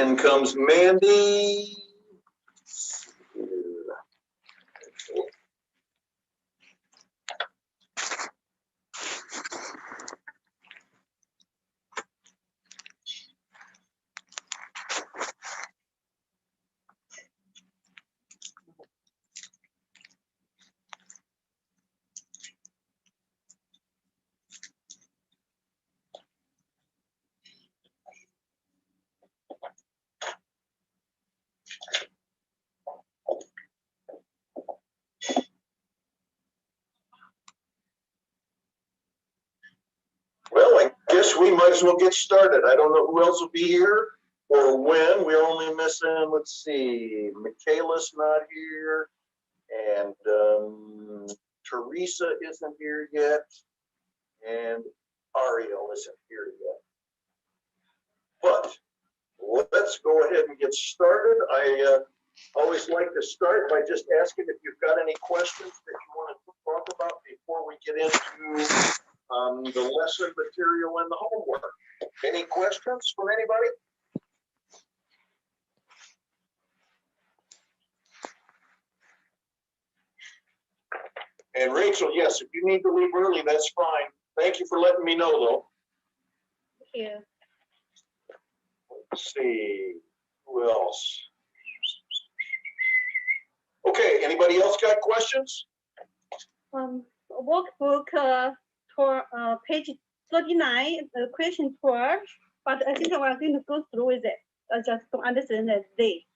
In comes Mandy. Well, I guess we might as well get started. I don't know who else will be here or when. We're only missing, let's see, Michaela's not here, and Teresa isn't here yet, and Ariel isn't here yet. But let's go ahead and get started. I always like to start by just asking if you've got any questions that you want to talk about before we get into the lesson material and the homework. Any questions from anybody? And Rachel, yes, if you need to leave early, that's fine. Thank you for letting me know, though. Thank you. Let's see, who else? Okay, anybody else got questions? Workbook page 39, question 12, but I think we're going to go through with it. I just don't understand the day.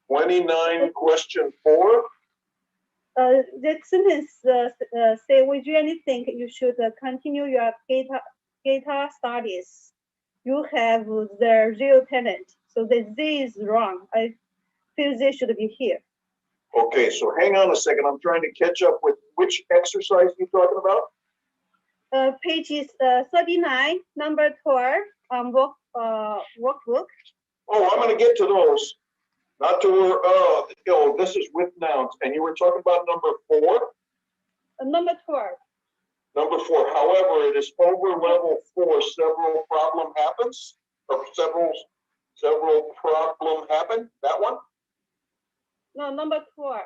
29, question 4. The sentence say, we really think you should continue your guitar studies. You have the real talent. So the Z is wrong. I feel they should be here. Okay, so hang on a second. I'm trying to catch up with which exercise you're talking about. Pages 39, number 12, workbook. Oh, I'm going to get to those. Not to where, oh, this is with nouns. And you were talking about number 4? Number 12. Number 4. However, it is over level 4. Several problem happens, or several problem happen. That one? No, number 12.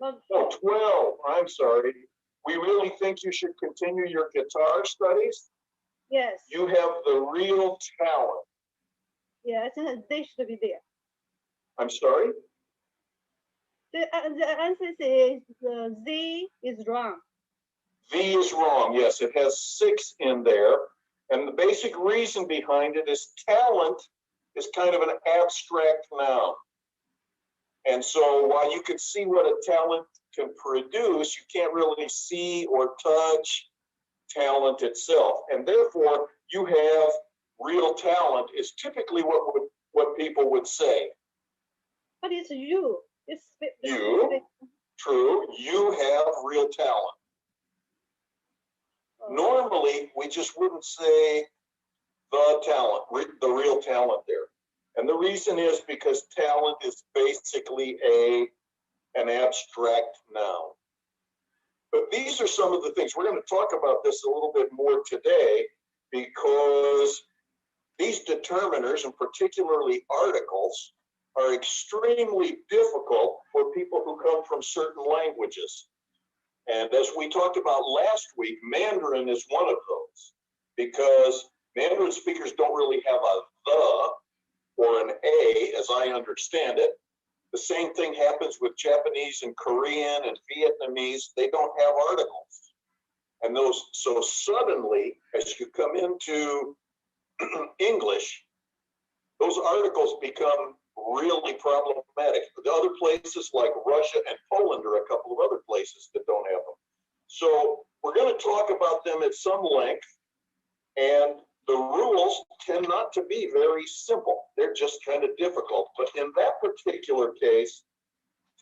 Oh, 12. I'm sorry. We really think you should continue your guitar studies? Yes. You have the real talent. Yeah, I think they should be there. I'm sorry? The answer is Z is wrong. V is wrong. Yes, it has 6 in there. And the basic reason behind it is talent is kind of an abstract noun. And so while you can see what a talent can produce, you can't really see or touch talent itself. And therefore, you have real talent is typically what people would say. But it's you. It's You, true, you have real talent. Normally, we just wouldn't say the talent, the real talent there. And the reason is because talent is basically an abstract noun. But these are some of the things. We're going to talk about this a little bit more today because these determiners, and particularly articles, are extremely difficult for people who come from certain languages. And as we talked about last week, Mandarin is one of those because Mandarin speakers don't really have a the or an a, as I understand it. The same thing happens with Japanese and Korean and Vietnamese. They don't have articles. And those, so suddenly, as you come into English, those articles become really problematic. The other places like Russia and Poland are a couple of other places that don't have them. So we're going to talk about them at some length, and the rules tend not to be very simple. They're just kind of difficult. But in that particular case,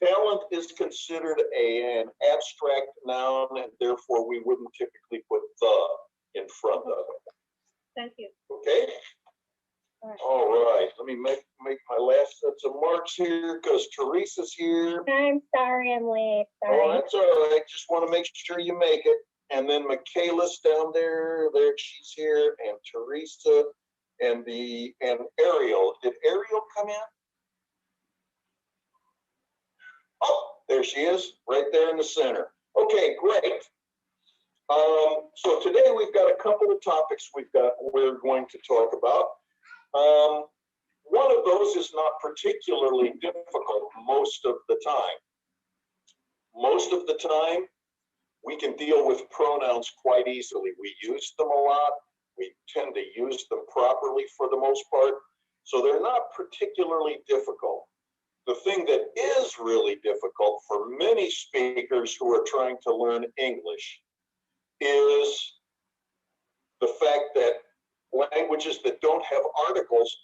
talent is considered an abstract noun, and therefore we wouldn't typically put the in front of it. Thank you. Okay? All right, let me make my last sets of marks here because Teresa's here. I'm sorry I'm late. Sorry. Oh, that's all right. Just want to make sure you make it. And then Michaela's down there. There she's here, and Teresa and Ariel. Did Ariel come in? Oh, there she is, right there in the center. Okay, great. So today we've got a couple of topics we're going to talk about. One of those is not particularly difficult most of the time. Most of the time, we can deal with pronouns quite easily. We use them a lot. We tend to use them properly for the most part. So they're not particularly difficult. The thing that is really difficult for many speakers who are trying to learn English is the fact that languages that don't have articles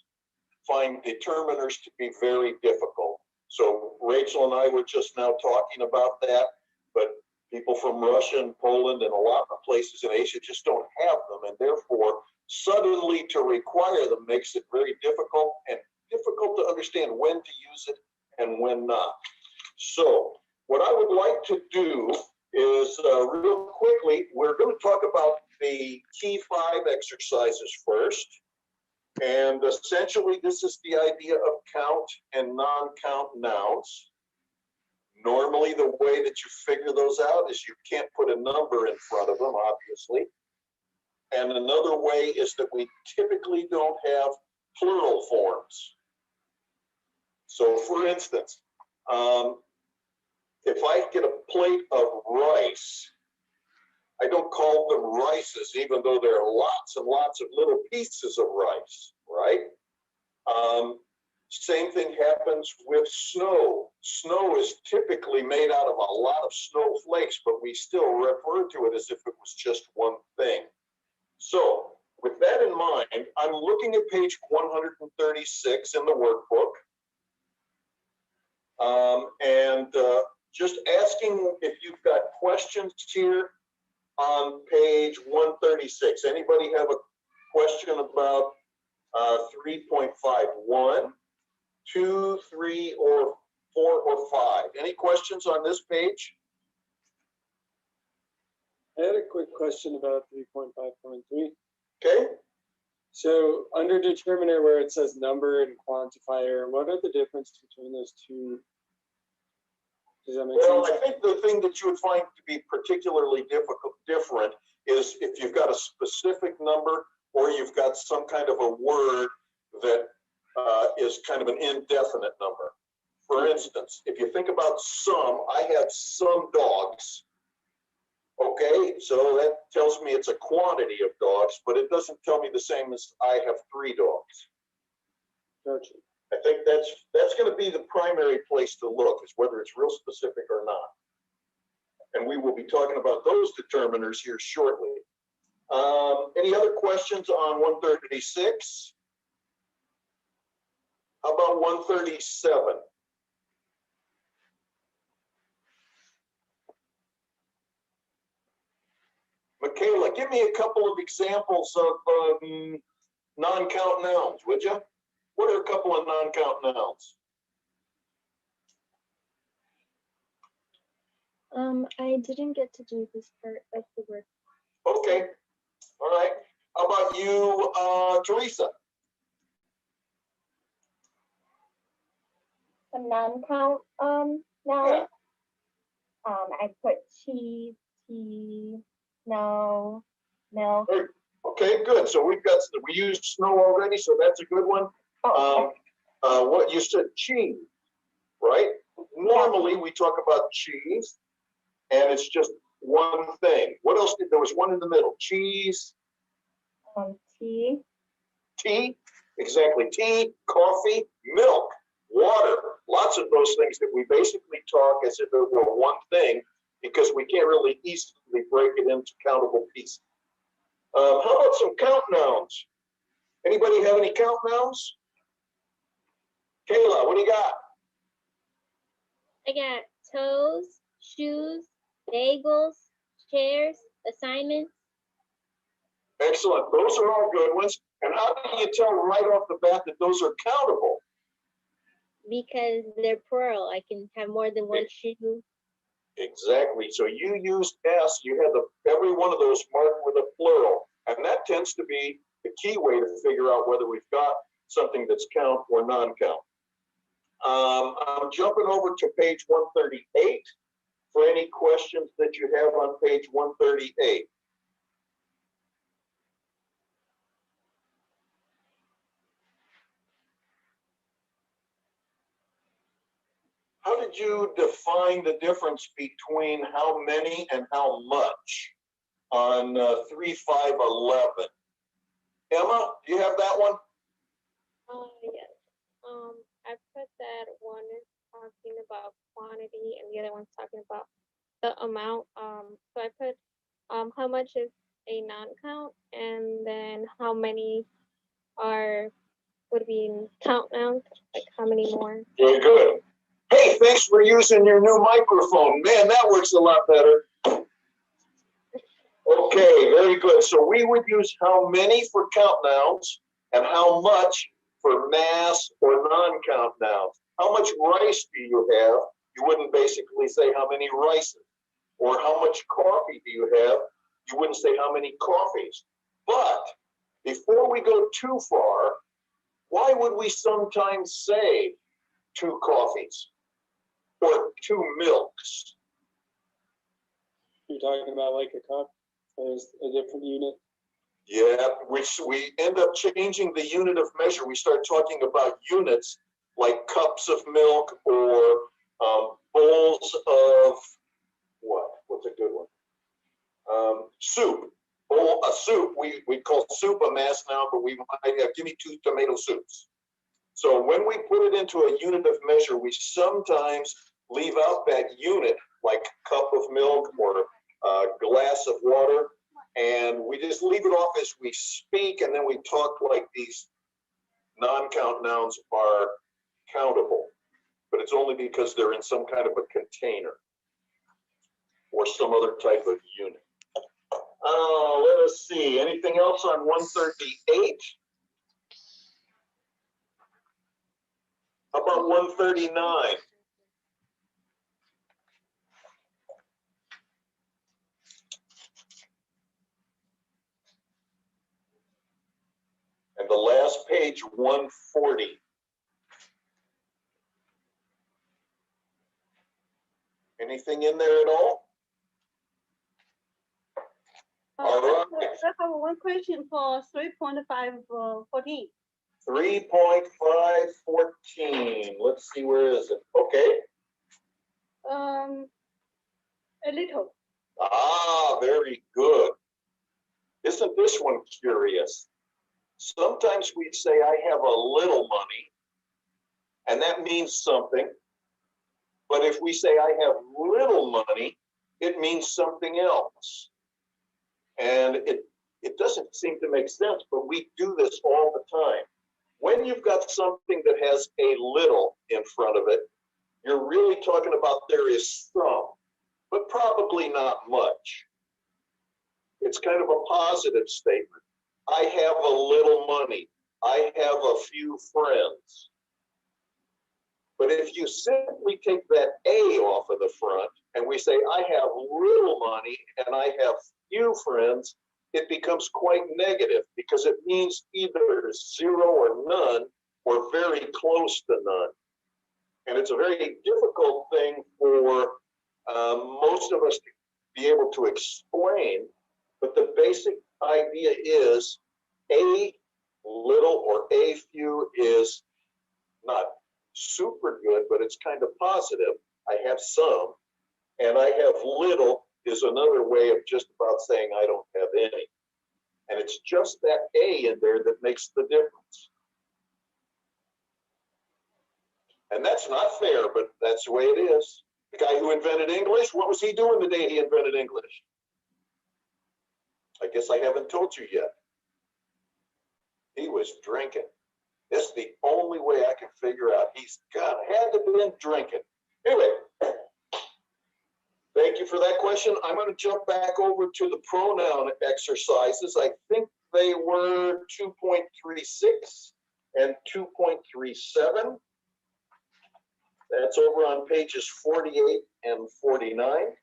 find determiners to be very difficult. So Rachel and I were just now talking about that, but people from Russia and Poland and a lot of places in Asia just don't have them, and therefore suddenly to require them makes it very difficult and difficult to understand when to use it and when not. So what I would like to do is real quickly, we're going to talk about the key 5 exercises first. And essentially, this is the idea of count and non-count nouns. Normally, the way that you figure those out is you can't put a number in front of them, obviously. And another way is that we typically don't have plural forms. So, for instance, if I get a plate of rice, I don't call them rices, even though there are lots and lots of little pieces of rice, right? Same thing happens with snow. Snow is typically made out of a lot of snowflakes, but we still refer to it as if it was just one thing. So with that in mind, I'm looking at page 136 in the workbook. And just asking if you've got questions here on page 136. Anybody have a question about 3.51, 2, 3, or 4, or 5? Any questions on this page? I had a quick question about 3.5.3. Okay. So under determiner where it says number and quantifier, what are the differences between those two? Does that make Well, sense? I think the thing that you would find to be particularly different is if you've got a specific number or you've got some kind of a word that is kind of an indefinite number. For instance, if you think about some, I have some dogs. Okay, so that tells me it's a quantity of dogs, but it doesn't tell me the same as I have 3 dogs. Gotcha. I think that's going to be the primary place to look, is whether it's real specific or not. And we will be talking about those determiners here shortly. Any other questions on 136? How about 137? Michaela, give me a couple of examples of non-count nouns, would you? What are a couple of non-count nouns? I didn't get to do this part of the work. Okay, all right. How about you, Teresa? A non-count noun. Yeah. I put cheese, tea, snow, milk. Okay, good. So we used snow already, so that's a good one. Oh, okay. What you said, cheese, right? Normally we talk about cheese, and it's just one thing. What else there was one in the middle? Cheese. Tea. Tea, exactly. Tea, coffee, milk, water. Lots of those things that we basically talk as if it were one thing, because we can't really easily break it into countable pieces. How about some count nouns? Anybody have any count nouns? Kayla, what do you got? I got toes, shoes, bagels, chairs, assignments. Excellent. Those are all good ones. And how do you tell right off the bat that those are countable? Because they're plural. I can have more than one shoe. Exactly. So you used S, you had every one of those marked with a plural. And that tends to be the key way to figure out whether we've got something that's count or non-count. I'm jumping over to page 138 for any questions that you have on page 138. How did you define the difference between how many and how much on 3.5.11? Emma, do you have that one? Yes. I put that one is talking about quantity and the other one's talking about the amount. So I put how much is a non-count, and then how many would be count nouns, like how many more. Very good. Hey, thanks for using your new microphone. Man, that works a lot better. Okay, very good. So we would use how many for count nouns and how much for mass or non-count nouns. How much rice do you have? You wouldn't basically say how many rices. Or how much coffee do you have? You wouldn't say how many coffees. But before we go too far, why would we sometimes say 2 coffees or 2 milks? You're talking about like a cup, there's a different unit. Yeah, which we end up changing the unit of measure. We start talking about units like cups of milk or bowls of what's a good one? Soup. A soup, we call soup a mass now, but we might have, give me 2 tomato soups. So when we put it into a unit of measure, we sometimes leave out that unit, like cup of milk or a glass of water, and we just leave it off as we speak, and then we talk like these non-count nouns are countable, but it's only because they're in some kind of a container or some other type of unit. Let us see, anything else on 138? How about 139? And the last page, 140. Anything in there at all? All right. I have one question for 3.514. 3.514. Let's see, where is it? Okay. A little. Ah, very good. Isn't this one curious? Sometimes we say I have a little money, and that means something. But if we say I have little money, it means something else. And it doesn't seem to make sense, but we do this all the time. When you've got something that has a little in front of it, you're really talking about there is some, but probably not much. It's kind of a positive statement. I have a little money. I have a few friends. But if you simply take that A off of the front and we say, I have little money and I have few friends, it becomes quite negative because it means either 0 or none or very close to none. And it's a very difficult thing for most of us to be able to explain, but the basic idea is a little or a few is not super good, but it's kind of positive. I have some, and I have little is another way of just about saying I don't have any. And it's just that A in there that makes the difference. And that's not fair, but that's the way it is. The guy who invented English, what was he doing the day he invented English? I guess I haven't told you yet. He was drinking. That's the only way I can figure out. He's had to have been drinking. Anyway, thank you for that question. I'm going to jump back over to the pronoun exercises. I think they were 2.36 and 2.37. That's over on pages 48 and 49.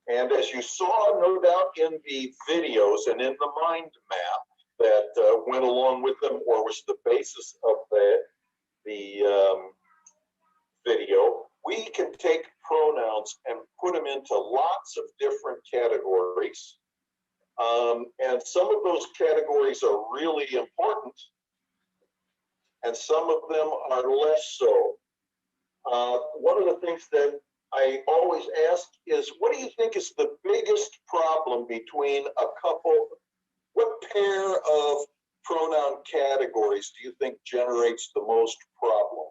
And as you saw, no doubt, in the videos and in the mind map that went along with them, or was the basis of the video, we can take pronouns and put them into lots of different categories. And some of those categories are really important, and some of them are less so. One of the things that I always ask is, what do you think is the biggest problem between a couple? What pair of pronoun categories do you think generates the most problem?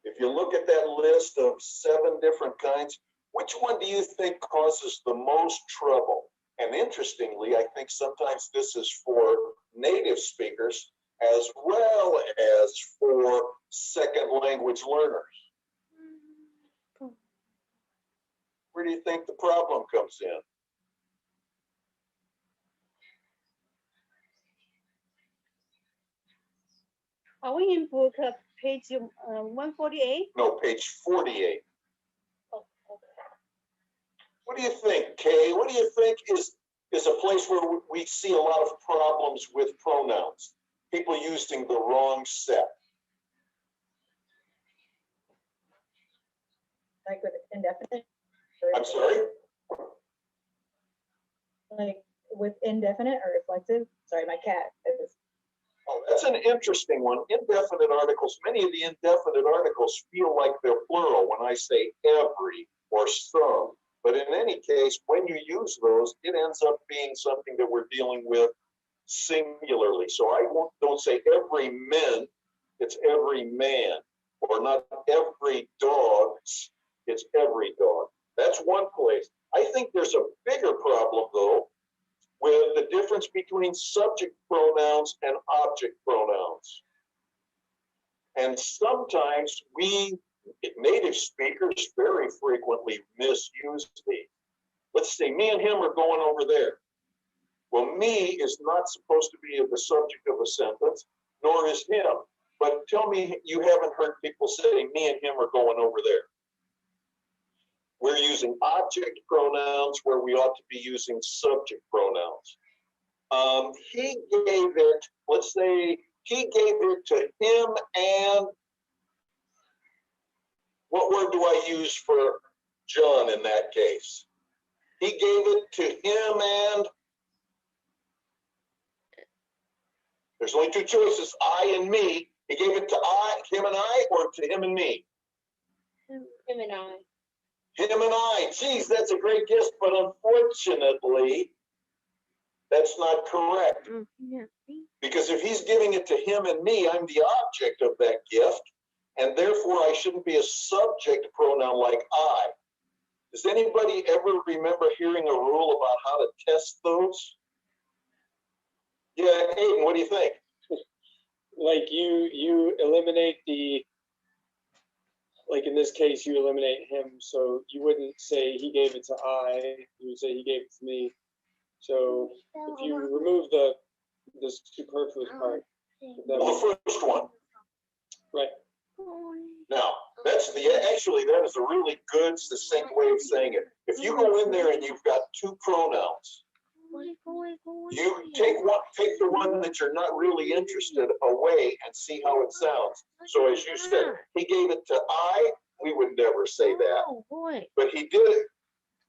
If you look at that list of 7 different kinds, which one do you think causes the most trouble? And interestingly, I think sometimes this is for native speakers as well as for second language learners. Where do you think the problem comes in? Are we in book page 148? No, page 48. Oh, okay. What do you think, Kay? What do you think is a place where we see a lot of problems with pronouns? People using the wrong set. Like with indefinite? I'm sorry? Like with indefinite or reflexive? Sorry, my cat is. Oh, that's an interesting one. Indefinite articles, many of the indefinite articles feel like they're plural when I say every or some. But in any case, when you use those, it ends up being something that we're dealing with singularly. So I don't say every man, it's every man. Or not every dog, it's every dog. That's one place. I think there's a bigger problem, though, with the difference between subject pronouns and object pronouns. And sometimes we, native speakers, very frequently misuse these. Let's say me and him are going over there. Well, me is not supposed to be the subject of a sentence, nor is him. But tell me you haven't heard people say me and him are going over there. We're using object pronouns where we ought to be using subject pronouns. He gave it, let's say he gave it to him and, what word do I use for John in that case? He gave it to him and, there's only 2 choices, I and me. He gave it to him and I, or to him and me? Him and I. Him and I. Geez, that's a great guess, but unfortunately, that's not correct. Yeah. Because if he's giving it to him and me, I'm the object of that gift, and therefore I shouldn't be a subject pronoun like I. Does anybody ever remember hearing a rule about how to test those? Yeah, Aiden, what do you think? Like you eliminate the, like in this case, you eliminate him, so you wouldn't say he gave it to I, you would say he gave it to me. So if you remove the superfluous part, that Well, would, the first one. right. Now, actually, that is a really good, succinct way of saying it. If you go in there and you've got 2 pronouns, you take the one that you're not really interested away and see how it sounds. So as you said, he gave it to I, we would never say that. But he did it,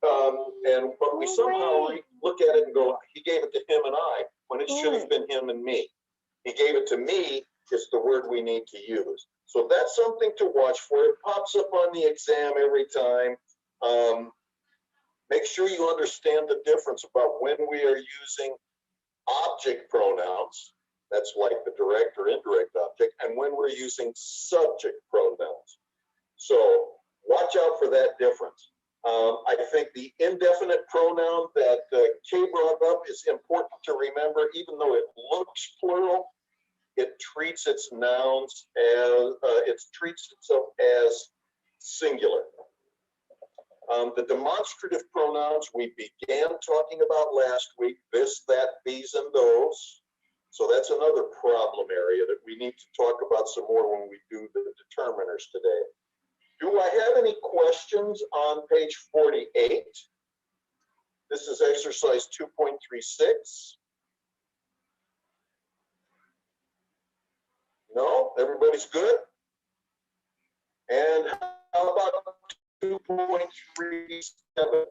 but we somehow look at it and go, he gave it to him and I, when it should have been him and me. He gave it to me is the word we need to use. So that's something to watch for. It pops up on the exam every time. Make sure you understand the difference about when we are using object pronouns, that's like the direct or indirect object, and when we're using subject pronouns. So watch out for that difference. I think the indefinite pronoun that Kay brought up is important to remember. Even though it looks plural, it treats its nouns as, it treats itself as singular. The demonstrative pronouns we began talking about last week, this, that, these, and those. So that's another problem area that we need to talk about some more when we do the determiners today. Do I have any questions on page 48? This is exercise 2.36. No, everybody's good? And how about 2.37,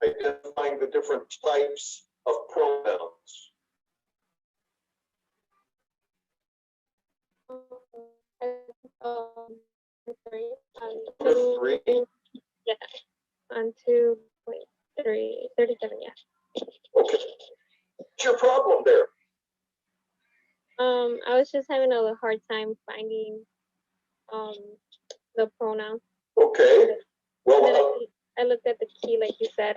identifying the different types of pronouns? Three, Number 3, yeah, on 2.337, yeah. okay. What's your problem there? I was just having a hard time finding the pronoun. Okay, well, And then I looked at the key like you said,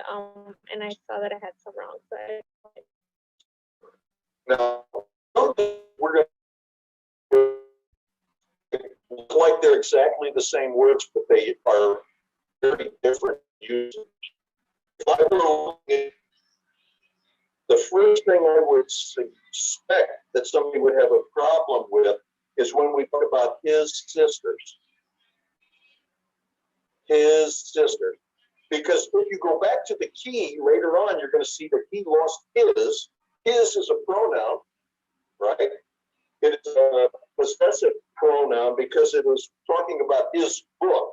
and I saw that I had some wrong. So now, we're going to look like they're exactly the same words, but they are very different usage. The first thing I would suspect that somebody would have a problem with is when we talk about his sisters. His sisters. Because if you go back to the key later on, you're going to see that he lost his. His is a pronoun, right? It's a possessive pronoun because it was talking about his book,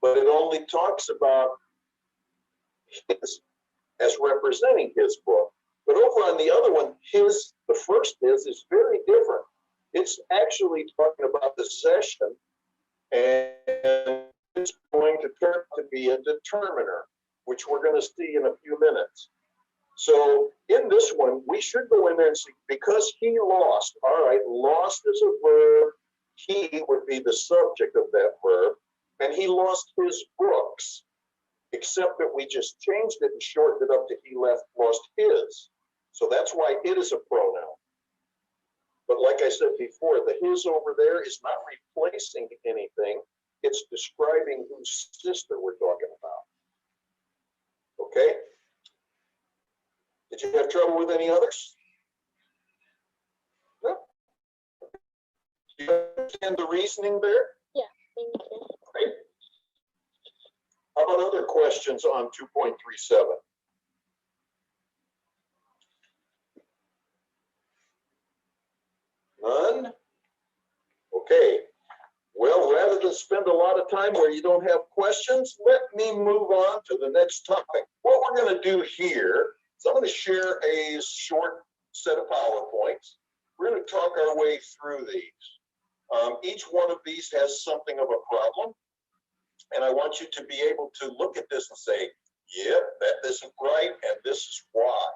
but it only talks about his as representing his book. But over on the other one, his, the first is very different. It's actually talking about the session, and it's going to turn out to be a determiner, which we're going to see in a few minutes. So in this one, we should go in there and see, because he lost, all right, lost is a verb, he would be the subject of that verb, and he lost his books, except that we just changed it and shortened it up to he lost his. So that's why it is a pronoun. But like I said before, the his over there is not replacing anything. It's describing whose sister we're talking about. Okay? Did you have trouble with any others? No? Do you understand the reasoning there? yeah, thank you. Great. How about other questions on 2.37? None? Okay. Well, rather than spend a lot of time where you don't have questions, let me move on to the next topic. What we're going to do here is I'm going to share a short set of PowerPoints. We're going to talk our way through these. Each one of these has something of a problem, and I want you to be able to look at this and say, yep, that isn't right, and this is why.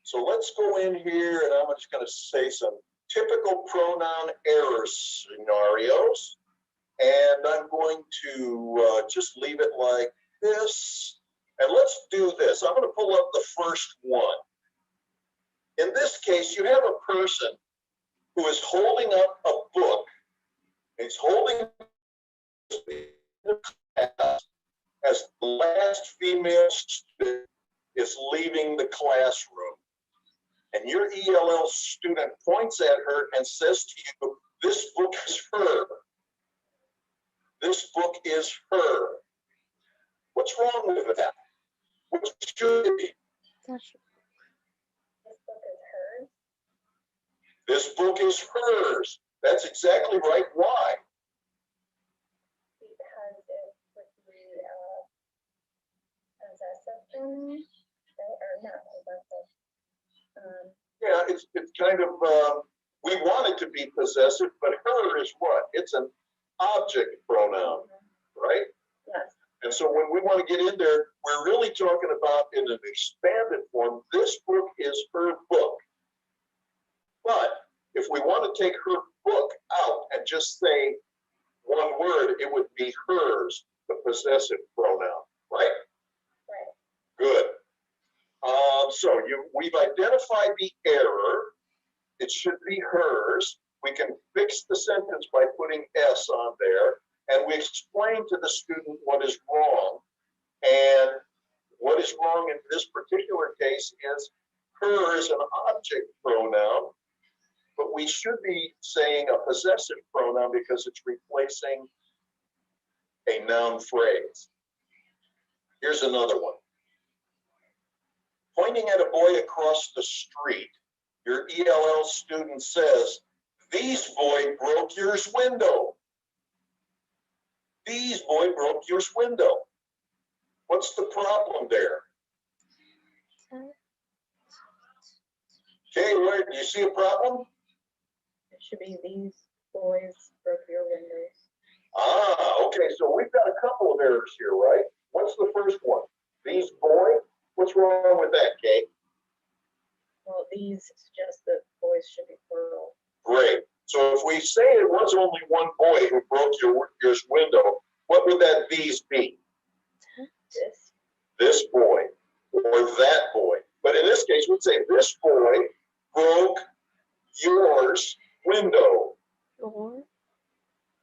So let's go in here, and I'm just going to say some typical pronoun error scenarios. And I'm going to just leave it like this. And let's do this. I'm going to pull up the first one. In this case, you have a person who is holding up a book. He's holding the class as the last female student is leaving the classroom. And your ELL student points at her and says to you, this book is her. This book is her. What's wrong with that? What should it be? This book is hers. That's exactly right. Why? Because it would be possessive, or not possessive. Yeah, it's kind of, we want it to be possessive, but her is what? It's an object pronoun, right? Yes. And so when we want to get in there, we're really talking about in an expanded form, this book is her book. But if we want to take her book out and just say one word, it would be hers, the possessive pronoun, right? Right. Good. So we've identified the error. It should be hers. We can fix the sentence by putting S on there, and we explain to the student what is wrong. And what is wrong in this particular case is her is an object pronoun, but we should be saying a possessive pronoun because it's replacing a noun phrase. Here's another one. Pointing at a boy across the street, your ELL student says, "These boy broke yours window." These boy broke yours window. What's the problem there? Okay, where do you see a problem? It should be these boys broke your windows. Ah, okay, so we've got a couple of errors here, right? What's the first one? These boy? What's wrong with that, Kate? Well, these suggest that boys should be plural. Great. So if we say it was only one boy who broke your window, what would that these be? This. This boy or that boy. But in this case, we'd say this boy broke yours window. Your,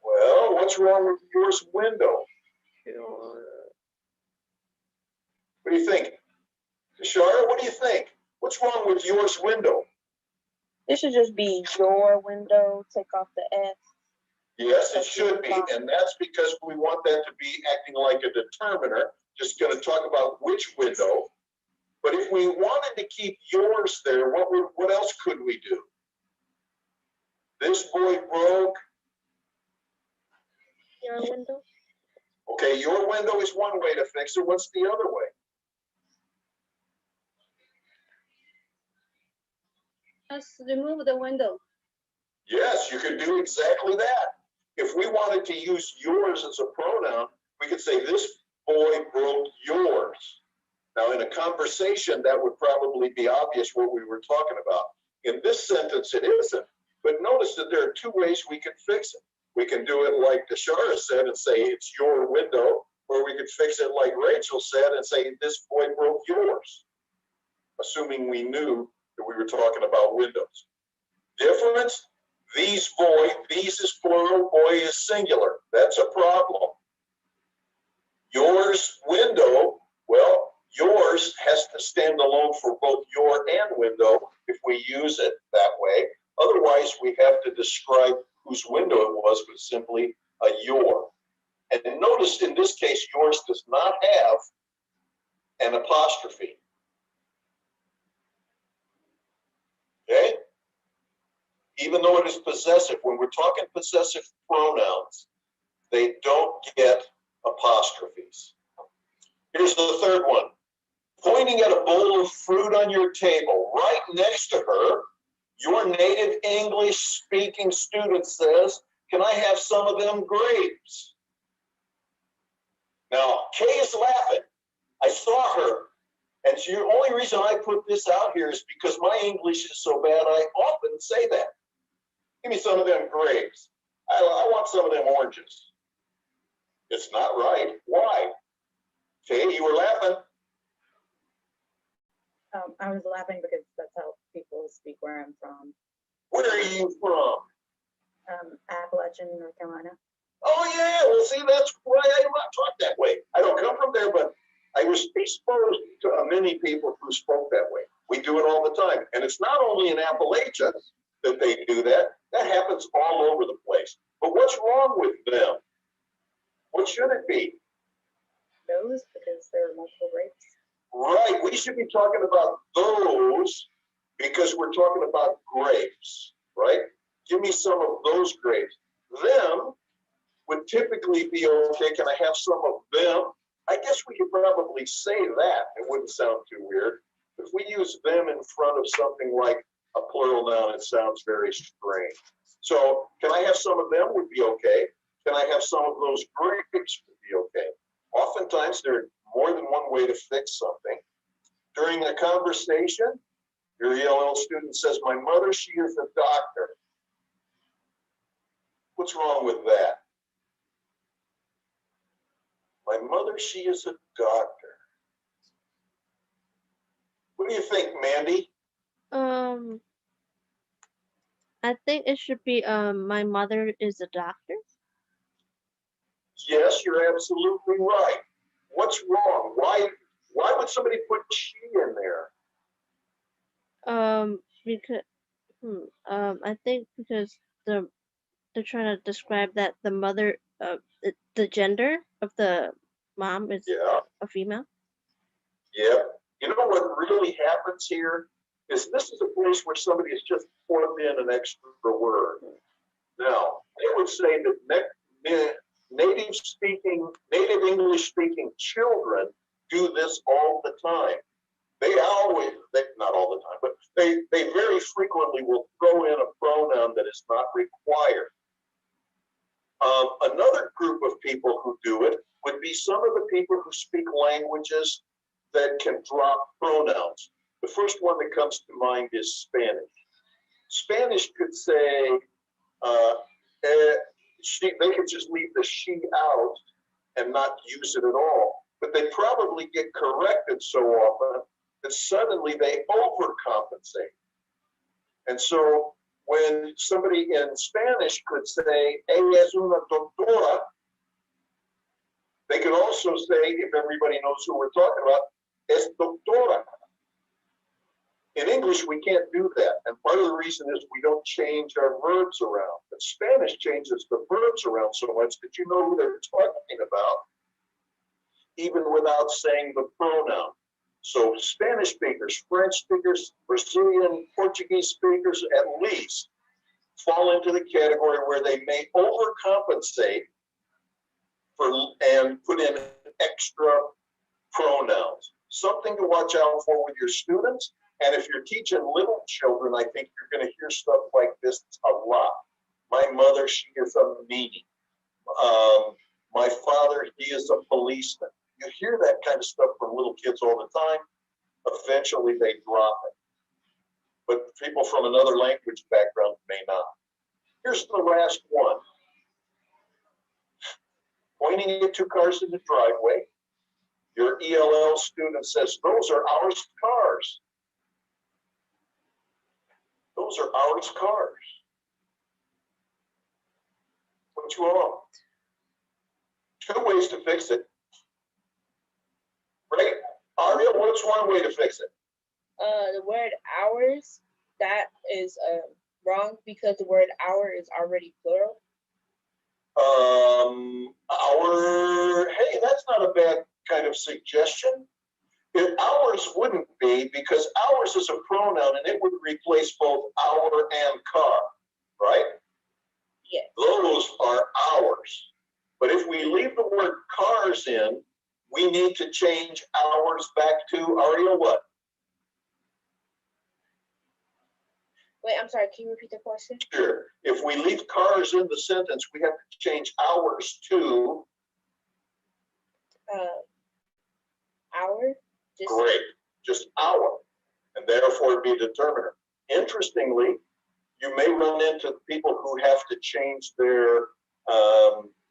Well, what's wrong with yours window? your, What do you think? Shara, what do you think? What's wrong with yours window? It should just be your window, take off the S. Yes, it should be, and that's because we want that to be acting like a determiner, just going to talk about which window. But if we wanted to keep yours there, what else could we do? This boy broke. your window. Okay, your window is one way to fix it. What's the other way? Just remove the window. Yes, you could do exactly that. If we wanted to use yours as a pronoun, we could say this boy broke yours. Now, in a conversation, that would probably be obvious what we were talking about. In this sentence, it isn't. But notice that there are two ways we can fix it. We can do it like Deshara said and say it's your window, or we could fix it like Rachel said and say this boy broke yours, assuming we knew that we were talking about windows. Difference? These boy, these is plural, boy is singular. That's a problem. Yours window, well, yours has to stand alone for both your and window if we use it that way. Otherwise, we have to describe whose window it was with simply a your. And notice in this case, yours does not have an apostrophe. Okay? Even though it is possessive, when we're talking possessive pronouns, they don't get apostrophes. Here's the third one. Pointing at a bowl of fruit on your table, right next to her, your native English speaking student says, "Can I have some of them grapes?" Now, Kay is laughing. I saw her. And the only reason I put this out here is because my English is so bad, I often say that. Give me some of them grapes. I want some of them oranges. It's not right. Why? Kay, you were laughing. I was laughing because that's how people speak where I'm from. Where are you from? Appalachian, North Carolina. Oh, yeah. Well, see, that's why I don't talk that way. I don't come from there, but I was exposed to many people who spoke that way. We do it all the time. And it's not only in Appalachia that they do that. That happens all over the place. But what's wrong with them? What should it be? Those, because there are multiple grapes. Right. We should be talking about those because we're talking about grapes, right? Give me some of those grapes. Them would typically be okay. Can I have some of them? I guess we could probably say that. It wouldn't sound too weird. If we use them in front of something like a plural noun, it sounds very strange. So can I have some of them would be okay. Can I have some of those grapes would be okay. Oftentimes there are more than one way to fix something. During a conversation, your ELL student says, "My mother, she is a doctor." What's wrong with that? My mother, she is a doctor. What do you think, Mandy? I think it should be my mother is a doctor. Yes, you're absolutely right. What's wrong? Why would somebody put she in there? Because I think because they're trying to describe that the mother, the gender of the mom is Yeah, a female. yeah. You know what really happens here is this is a place where somebody has just plugged in an extra word. Now, they would say that native English speaking children do this all the time. Not all the time, but they very frequently will throw in a pronoun that is not required. Another group of people who do it would be some of the people who speak languages that can drop pronouns. The first one that comes to mind is Spanish. Spanish could say, they could just leave the she out and not use it at all. But they probably get corrected so often that suddenly they overcompensate. And so when somebody in Spanish could say, ella es una doctora, they could also say, if everybody knows who we're talking about, es doctora. In English, we can't do that. And part of the reason is we don't change our verbs around. But Spanish changes the verbs around so much that you know who they're talking about, even without saying the pronoun. So Spanish speakers, French speakers, Brazilian, Portuguese speakers, at least, fall into the category where they may overcompensate and put in extra pronouns. Something to watch out for with your students. And if you're teaching little children, I think you're going to hear stuff like this a lot. My mother, she is a meanie. My father, he is a policeman. You hear that kind of stuff from little kids all the time. Eventually they drop it. But people from another language background may not. Here's the last one. Pointing at two cars in the driveway. Your ELL student says, those are our cars. Those are our cars. What's wrong? Two ways to fix it. Right? Aria, what's one way to fix it? The word hours, that is wrong because the word hour is already plural. Hey, that's not a bad kind of suggestion. Ours wouldn't be, because ours is a pronoun and it would replace both our and car, right? Yes. Those are ours. But if we leave the word cars in, we need to change ours back to, Aria, what? Wait, I'm sorry, can you repeat the question? Sure. If we leave cars in the sentence, we have to change ours to? Hour. Great, just our, and therefore it'd be a determiner. Interestingly, you may run into people who have to change their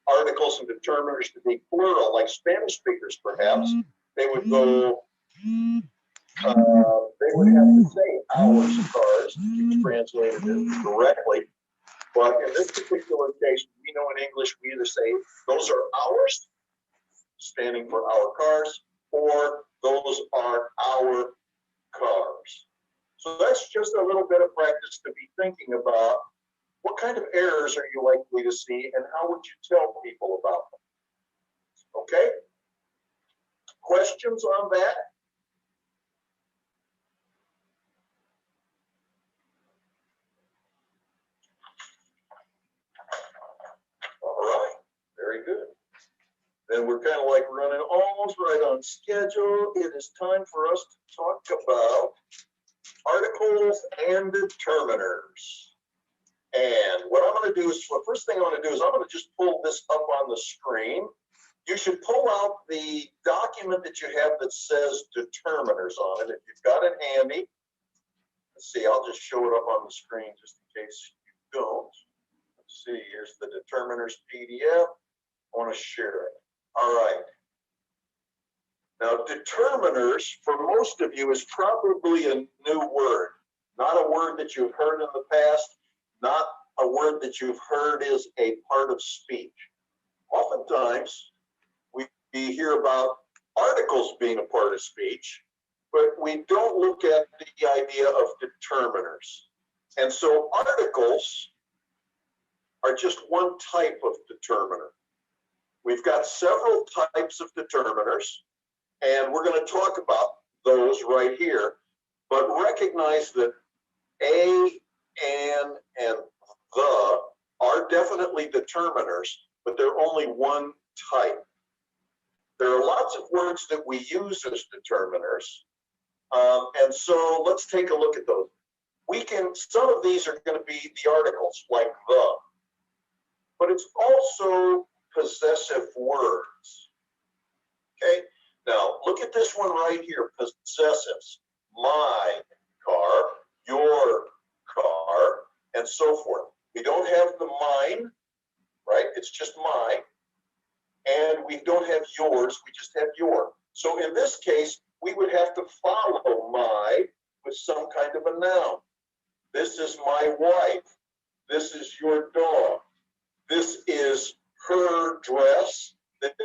articles and determiners to be plural, like Spanish speakers perhaps. They would go, they would have to say ours cars to translate it directly. But in this particular case, we know in English, we either say those are ours, standing for our cars, or those are our cars. So that's just a little bit of practice to be thinking about. What kind of errors are you likely to see, and how would you tell people about them? Okay? Questions on that? All right, very good. Then we're kind of like running almost right on schedule. It is time for us to talk about articles and determiners. And what I'm going to do is, the first thing I'm going to do is I'm going to just pull this up on the screen. You should pull out the document that you have that says determiners on it. If you've got it handy, let's see, I'll just show it up on the screen just in case you don't. Let's see, here's the determiners PDF. I want to share it. All right. Now, determiners, for most of you, is probably a new word, not a word that you've heard in the past, not a word that you've heard is a part of speech. Oftentimes, we hear about articles being a part of speech, but we don't look at the idea of determiners. And so articles are just one type of determiner. We've got several types of determiners, and we're going to talk about those right here, but recognize that a, and the are definitely determiners, but they're only one type. There are lots of words that we use as determiners, and so let's take a look at those. Some of these are going to be the articles, like the, but it's also possessive words. Okay, now look at this one right here, possessives. My car, your car, and so forth. We don't have the mine, right? It's just my. And we don't have yours, we just have your. So in this case, we would have to follow my with some kind of a noun. This is my wife. This is your dog. This is her dress.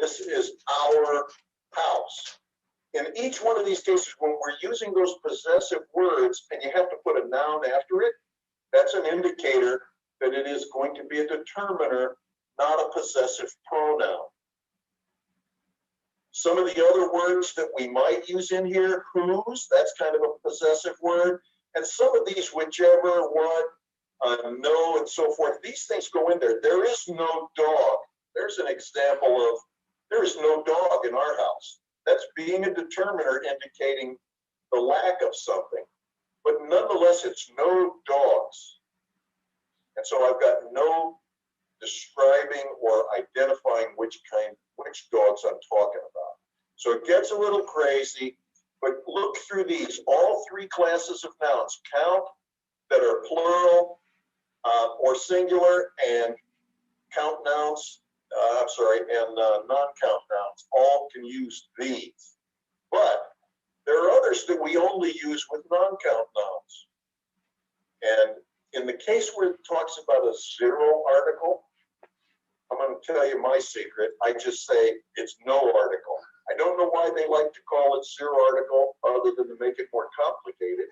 This is our house. In each one of these cases, when we're using those possessive words and you have to put a noun after it, that's an indicator that it is going to be a determiner, not a possessive pronoun. Some of the other words that we might use in here, whose, that's kind of a possessive word. And some of these, whichever, what, no, and so forth, these things go in there. There is no dog. There's an example of, there is no dog in our house. That's being a determiner indicating the lack of something. But nonetheless, it's no dogs. And so I've got no describing or identifying which dogs I'm talking about. So it gets a little crazy, but look through these. All three classes of nouns, count, that are plural or singular, and count nouns, and non-count nouns, all can use these. But there are others that we only use with non-count nouns. And in the case where it talks about a zero article, I'm going to tell you my secret. I just say it's no article. I don't know why they like to call it zero article other than to make it more complicated.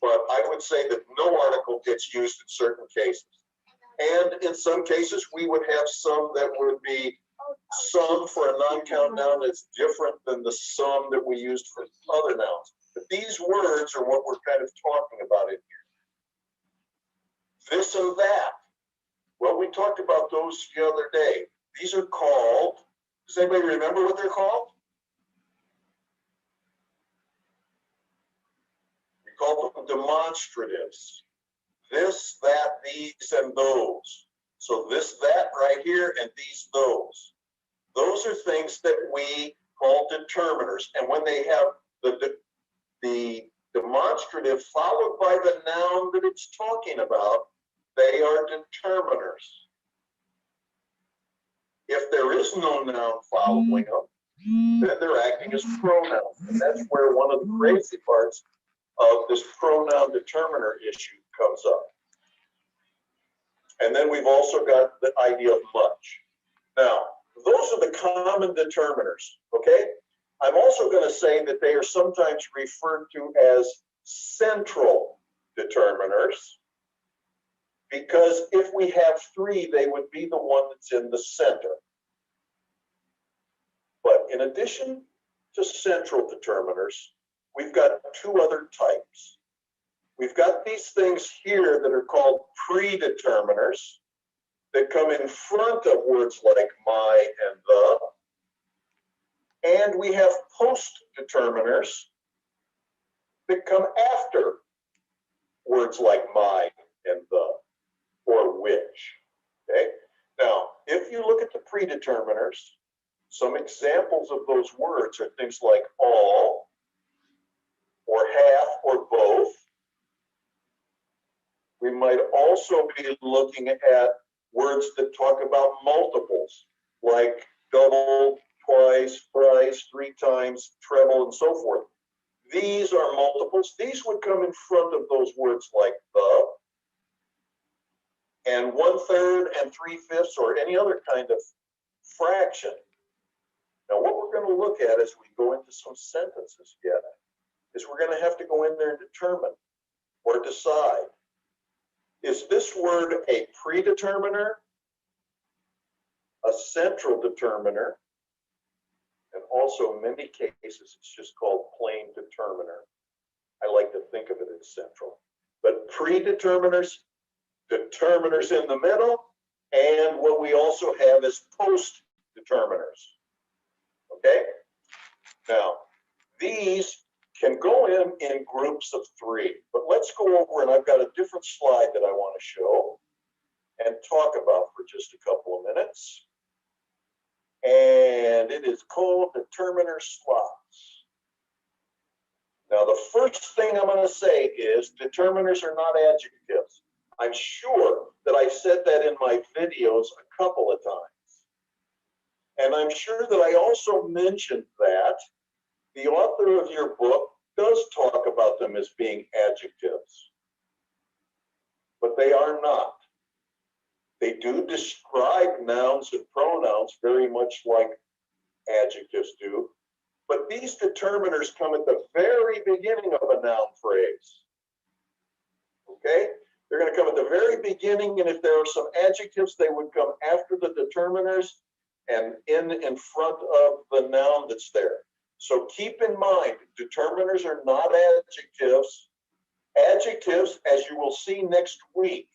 But I would say that no article gets used in certain cases. And in some cases, we would have some that would be some for a non-count noun that's different than the some that we used for other nouns. But these words are what we're kind of talking about in here. This and that. Well, we talked about those the other day. These are called, does anybody remember what they're called? We call them demonstratives. This, that, these, and those. So this, that right here, and these, those. Those are things that we call determiners. And when they have the demonstrative followed by the noun that it's talking about, they are determiners. If there is no noun following them, then they're acting as pronouns. And that's where one of the crazy parts of this pronoun determiner issue comes up. And then we've also got the idea of much. Now, those are the common determiners, okay? I'm also going to say that they are sometimes referred to as central determiners, because if we have three, they would be the one that's in the center. But in addition to central determiners, we've got two other types. We've got these things here that are called predeterminers that come in front of words like my and the. And we have post-determiners that come after words like my and the, or which. Okay? Now, if you look at the predeterminers, some examples of those words are things like all, or half, or both. We might also be looking at words that talk about multiples, like double, twice, thrice, three times, treble, and so forth. These are multiples. These would come in front of those words like the, and 1/3 and 3/5, or any other kind of fraction. Now, what we're going to look at as we go into some sentences yet is we're going to have to go in there and determine or decide Is this word a predeterminer, a central determiner, and also in many cases it's just called plain determiner? I like to think of it as central. But predeterminers, determiners in the middle, and what we also have is post-determiners. Okay? Now, these can go in groups of 3, but let's go over, and I've got a different slide that I want to show and talk about for just a couple of minutes. And it is called determiner slots. Now, the first thing I'm going to say is determiners are not adjectives. I'm sure that I've said that in my videos a couple of times. And I'm sure that I also mentioned that the author of your book does talk about them as being adjectives, but they are not. They do describe nouns and pronouns very much like adjectives do, but these determiners come at the very beginning of a noun phrase. Okay? They're going to come at the very beginning, and if there are some adjectives, they would come after the determiners and in front of the noun that's there. So keep in mind, determiners are not adjectives. Adjectives, as you will see next week,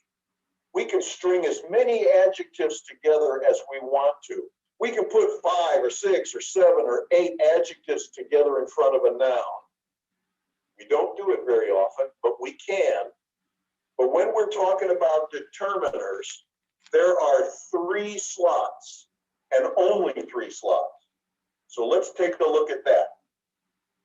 we can string as many adjectives together as we want to. We can put 5 or 6 or 7 or 8 adjectives together in front of a noun. We don't do it very often, but we can. But when we're talking about determiners, there are 3 slots and only 3 slots. So let's take a look at that.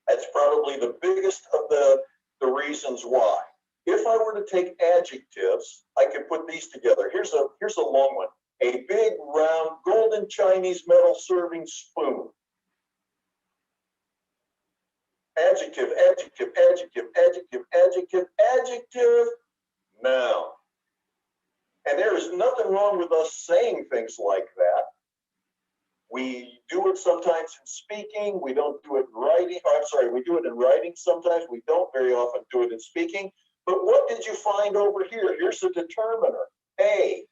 That's probably the biggest of the reasons why. If I were to take adjectives, I could put these together. Here's a long one. A big, round, golden Chinese metal serving spoon. Adjective, adjective, adjective, adjective, adjective, adjective, noun. And there is nothing wrong with us saying things like that. We do it sometimes in speaking. We don't do it in writing. I'm sorry, we do it in writing sometimes. We don't very often do it in speaking. But what did you find over here? Here's a determiner, a,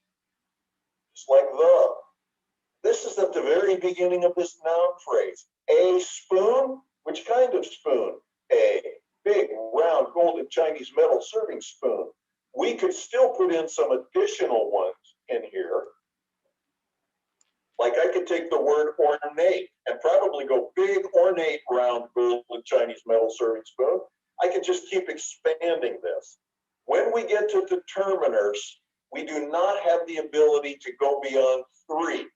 just like the. This is at the very beginning of this noun phrase. A spoon, which kind of spoon? A big, round, golden Chinese metal serving spoon. We could still put in some additional ones in here. Like I could take the word ornate and probably go big, ornate, round, golden Chinese metal serving spoon. I can just keep expanding this. When we get to determiners, we do not have the ability to go beyond 3.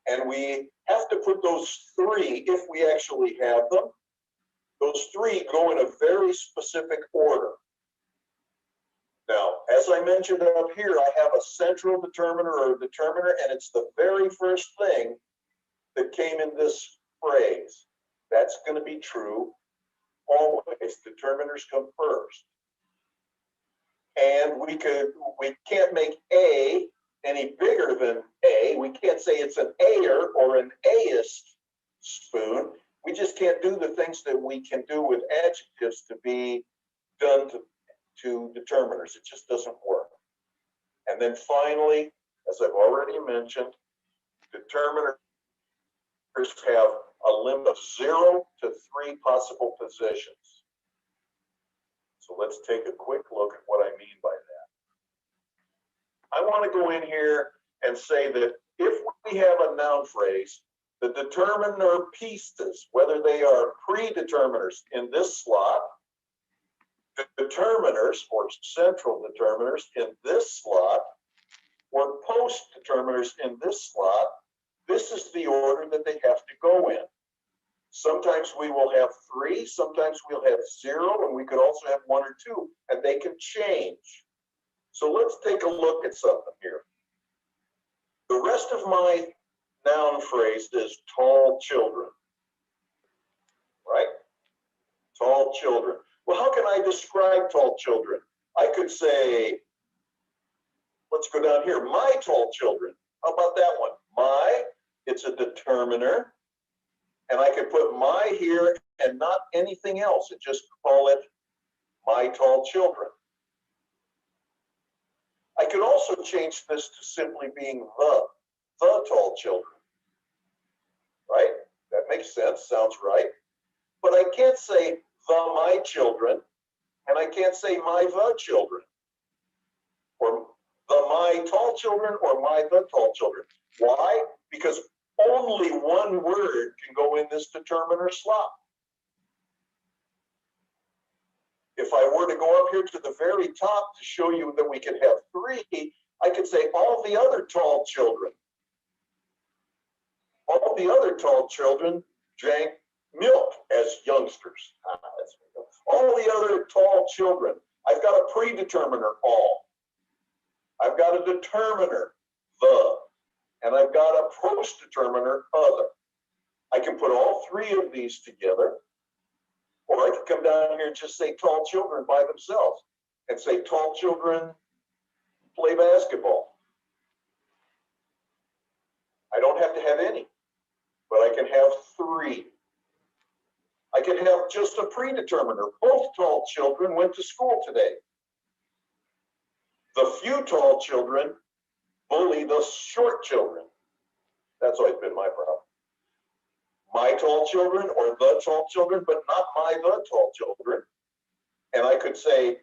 And we have to put those 3, if we actually have them, those 3 go in a very specific order. Now, as I mentioned up here, I have a central determiner or determiner, and it's the very first thing that came in this phrase. That's going to be true always. Determiners come first. And we can't make A any bigger than A. We can't say it's an A-er or an A-ist spoon. We just can't do the things that we can do with adjectives to be done to determiners. It just doesn't work. And then finally, as I've already mentioned, determiners have a limit of 0 to 3 possible positions. So let's take a quick look at what I mean by that. I want to go in here and say that if we have a noun phrase, the determiner pistas, whether they are predeterminers in this slot, determiners or central determiners in this slot, or post determiners in this slot, this is the order that they have to go in. Sometimes we will have 3, sometimes we'll have 0, and we could also have 1 or 2, and they can change. So let's take a look at something here. The rest of my noun phrase is tall children, right? Tall children. Well, how can I describe tall children? I could say, let's go down here, my tall children. How about that one? My, it's a determiner, and I could put my here and not anything else, and just call it my tall children. I could also change this to simply being the tall children. Right? That makes sense, sounds right. But I can't say the my children, and I can't say my the children, or the my tall children, or my the tall children. Why? Because only one word can go in this determiner slot. If I were to go up here to the very top to show you that we could have three, I could say all the other tall children. All the other tall children drank milk as youngsters. All the other tall children. I've got a predeterminer, all. I've got a determiner, the. And I've got a post-determiner, other. I can put all three of these together, or I could come down here and just say tall children by themselves and say tall children play basketball. I don't have to have any, but I can have three. I can have just a predeterminer. Both tall children went to school today. The few tall children bully the short children. That's always been my problem. My tall children or the tall children, but not my the tall children. And I could say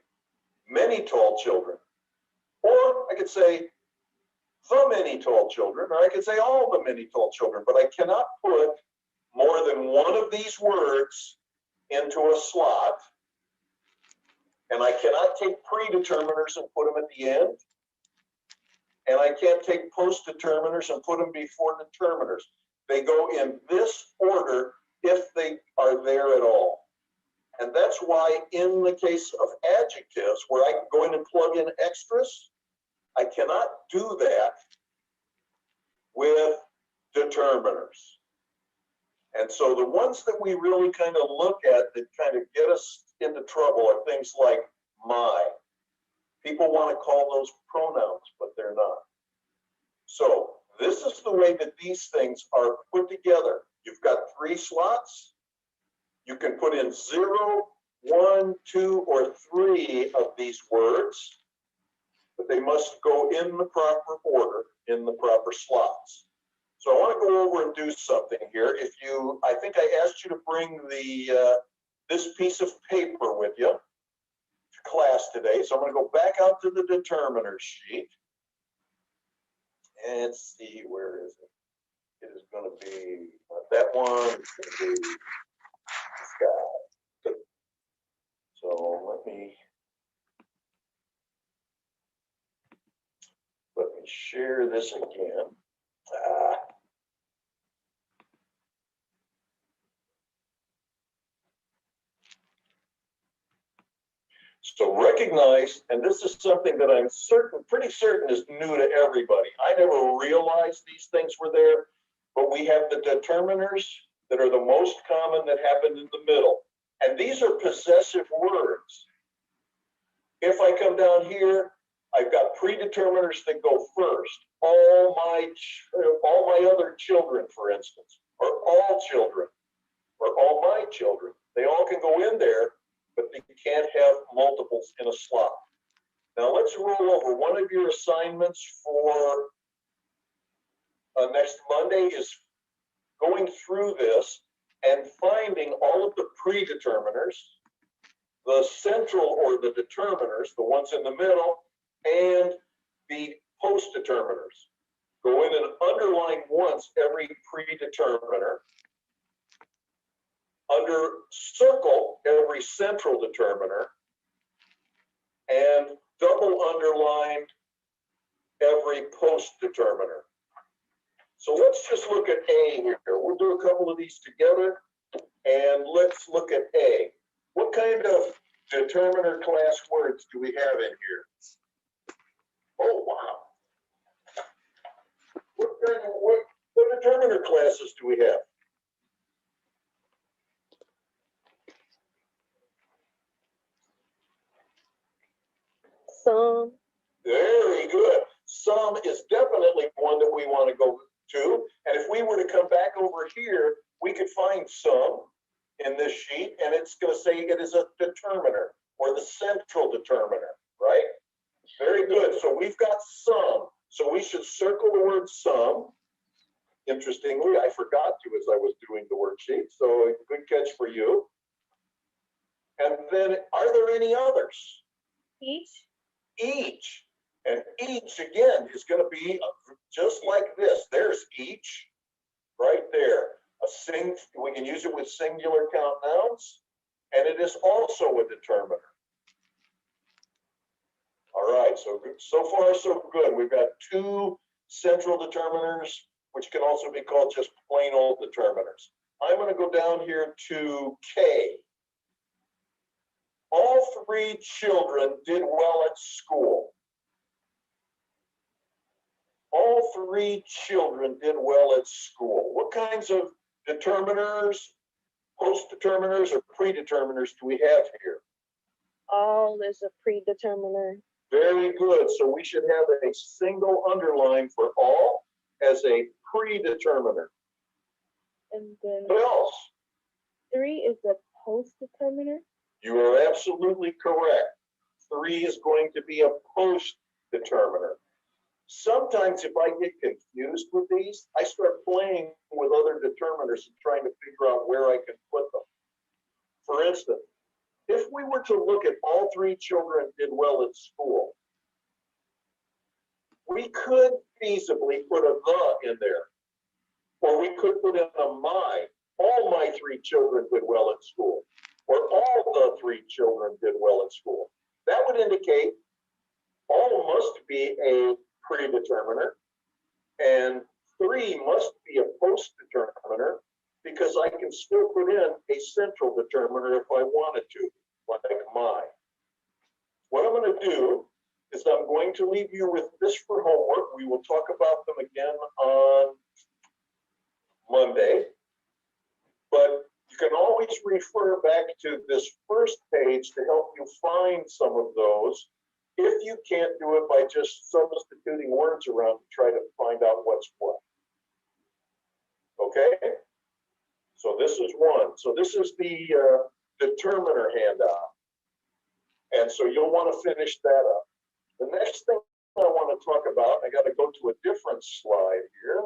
many tall children. Or I could say the many tall children, or I could say all the many tall children, but I cannot put more than one of these words into a slot. And I cannot take predeterminers and put them at the end. And I can't take post-determiners and put them before determiners. They go in this order if they are there at all. And that's why in the case of adjectives, where I can go in and plug in extras, I cannot do that with determiners. And so the ones that we really kind of look at that kind of get us into trouble are things like my. People want to call those pronouns, but they're not. So this is the way that these things are put together. You've got three slots. You can put in 0, 1, 2, or 3 of these words, but they must go in the proper order, in the proper slots. So I want to go over and do something here. I think I asked you to bring this piece of paper with you to class today. So I'm going to go back out to the determiner sheet. And see, where is it? It is going to be that one. It's going to be this guy. So let me share this again. So recognize, and this is something that I'm pretty certain is new to everybody. I never realized these things were there, but we have the determiners that are the most common that happen in the middle. And these are possessive words. If I come down here, I've got predeterminers that go first. All my other children, for instance, or all children, or all my children. They all can go in there, but they can't have multiples in a slot. Now let's roll over. One of your assignments for next Monday is going through this and finding all of the predeterminers, the central or the determiners, the ones in the middle, and the post-determiners. Go in and underline once every predeterminer. Circle every central determiner, and double underline every post-determiner. So let's just look at A here. We'll do a couple of these together, and let's look at A. What kind of determiner class words do we have in here? Oh, wow. What determiner classes do we have? Some. Very good. Some is definitely one that we want to go to. And if we were to come back over here, we could find some in this sheet, and it's going to say it is a determiner or the central determiner, right? Very good. So we've got some. So we should circle the word some. Interestingly, I forgot to as I was doing the worksheet. So good catch for you. And then are there any others? Each. Each. And each again is going to be just like this. There's each right there. We can use it with singular count nouns, and it is also a determiner. All right, so far so good. We've got two central determiners, which can also be called just plain old determiners. I'm going to go down here to K. All three children did well at school. All three children did well at school. What kinds of determiners, post-determiners, or predeterminers do we have here? All is a predeterminer. Very good. So we should have a single underline for all as a predeterminer. And then What else? 3 is a post-determiner. You are absolutely correct. 3 is going to be a post-determiner. Sometimes if I get confused with these, I start playing with other determiners and trying to figure out where I can put them. For instance, if we were to look at all three children did well at school, we could feasibly put a the in there. Or we could put in a my. All my three children did well at school. Or all the three children did well at school. That would indicate all must be a predeterminer and 3 must be a post-determiner because I can still put in a central determiner if I wanted to, like my. What I'm going to do is I'm going to leave you with this for homework. We will talk about them again on Monday, but you can always refer back to this first page to help you find some of those if you can't do it by just substituting words around to try to find out what's what. Okay? So this is one. So this is the determiner handout. And so you'll want to finish that up. The next thing I want to talk about, I got to go to a different slide here,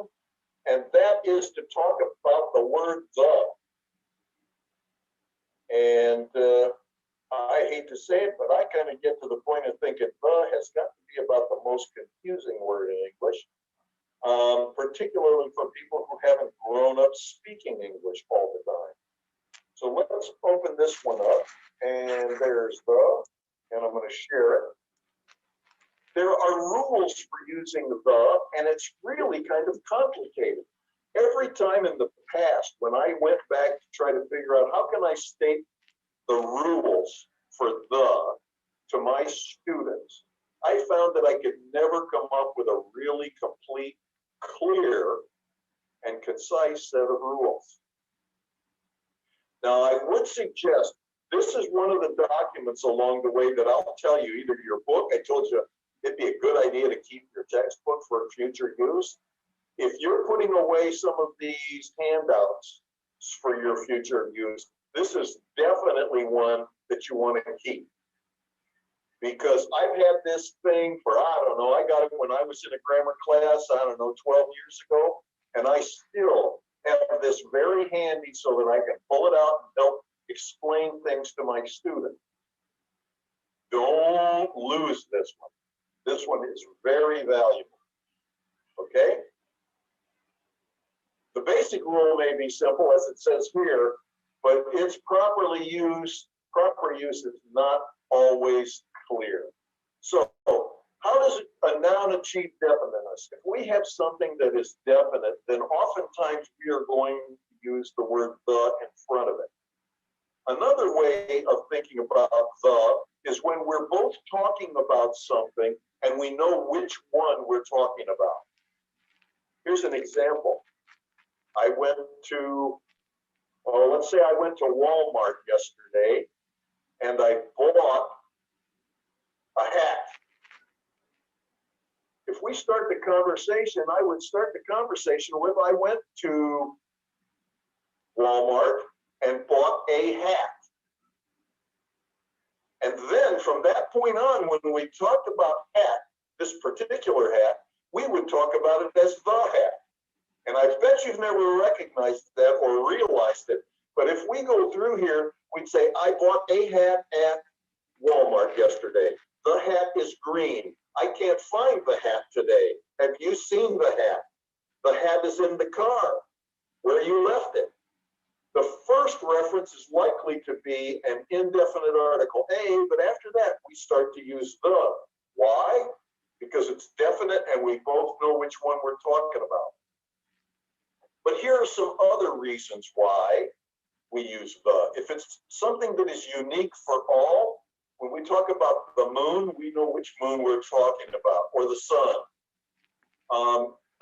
and that is to talk about the word the. And I hate to say it, but I kind of get to the point of thinking the has got to be about the most confusing word in English, particularly for people who haven't grown up speaking English all the time. So let's open this one up, and there's the, and I'm going to share it. There are rules for using the, and it's really kind of complicated. Every time in the past, when I went back to try to figure out how can I state the rules for the to my students, I found that I could never come up with a really complete, clear, and concise set of rules. Now, I would suggest this is one of the documents along the way that I'll tell you, either your book, I told you it'd be a good idea to keep your textbook for future use. If you're putting away some of these handouts for your future use, this is definitely one that you want to keep. Because I've had this thing for, I don't know, I got it when I was in a grammar class, I don't know, 12 years ago, and I still have this very handy so that I can pull it out and help explain things to my students. Don't lose this one. This one is very valuable, okay? The basic rule may be simple as it says here, but its proper use is not always clear. So how does a noun achieve definiteness? If we have something that is definite, then oftentimes we are going to use the word the in front of it. Another way of thinking about the is when we're both talking about something and we know which one we're talking about. Here's an example. I went to, let's say I went to Walmart yesterday and I bought a hat. If we start the conversation, I would start the conversation with, I went to Walmart and bought a hat. And then from that point on, when we talked about hat, this particular hat, we would talk about it as the hat. And I bet you've never recognized that or realized it. But if we go through here, we'd say, I bought a hat at Walmart yesterday. The hat is green. I can't find the hat today. Have you seen the hat? The hat is in the car where you left it. The first reference is likely to be an indefinite article A, but after that, we start to use the. Why? Because it's definite and we both know which one we're talking about. But here are some other reasons why we use the. If it's something that is unique for all, when we talk about the moon, we know which moon we're talking about, or the sun.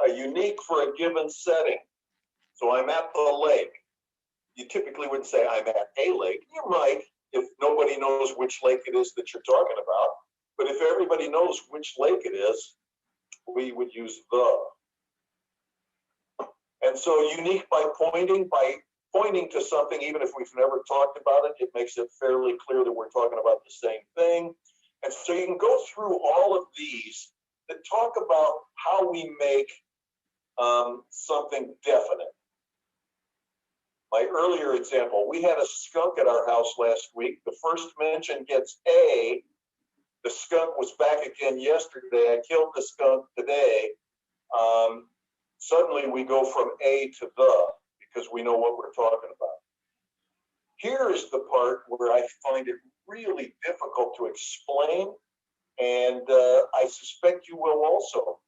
A unique for a given setting. So I'm at the lake. You typically wouldn't say I'm at a lake. You might if nobody knows which lake it is that you're talking about. But if everybody knows which lake it is, we would use the. And so unique by pointing to something, even if we've never talked about it, it makes it fairly clear that we're talking about the same thing. And so you can go through all of these that talk about how we make something definite. My earlier example, we had a skunk at our house last week. The first mention gets A. The skunk was back again yesterday. I killed the skunk today. Suddenly we go from A to the, because we know what we're talking about. Here is the part where I find it really difficult to explain, and I suspect you will also.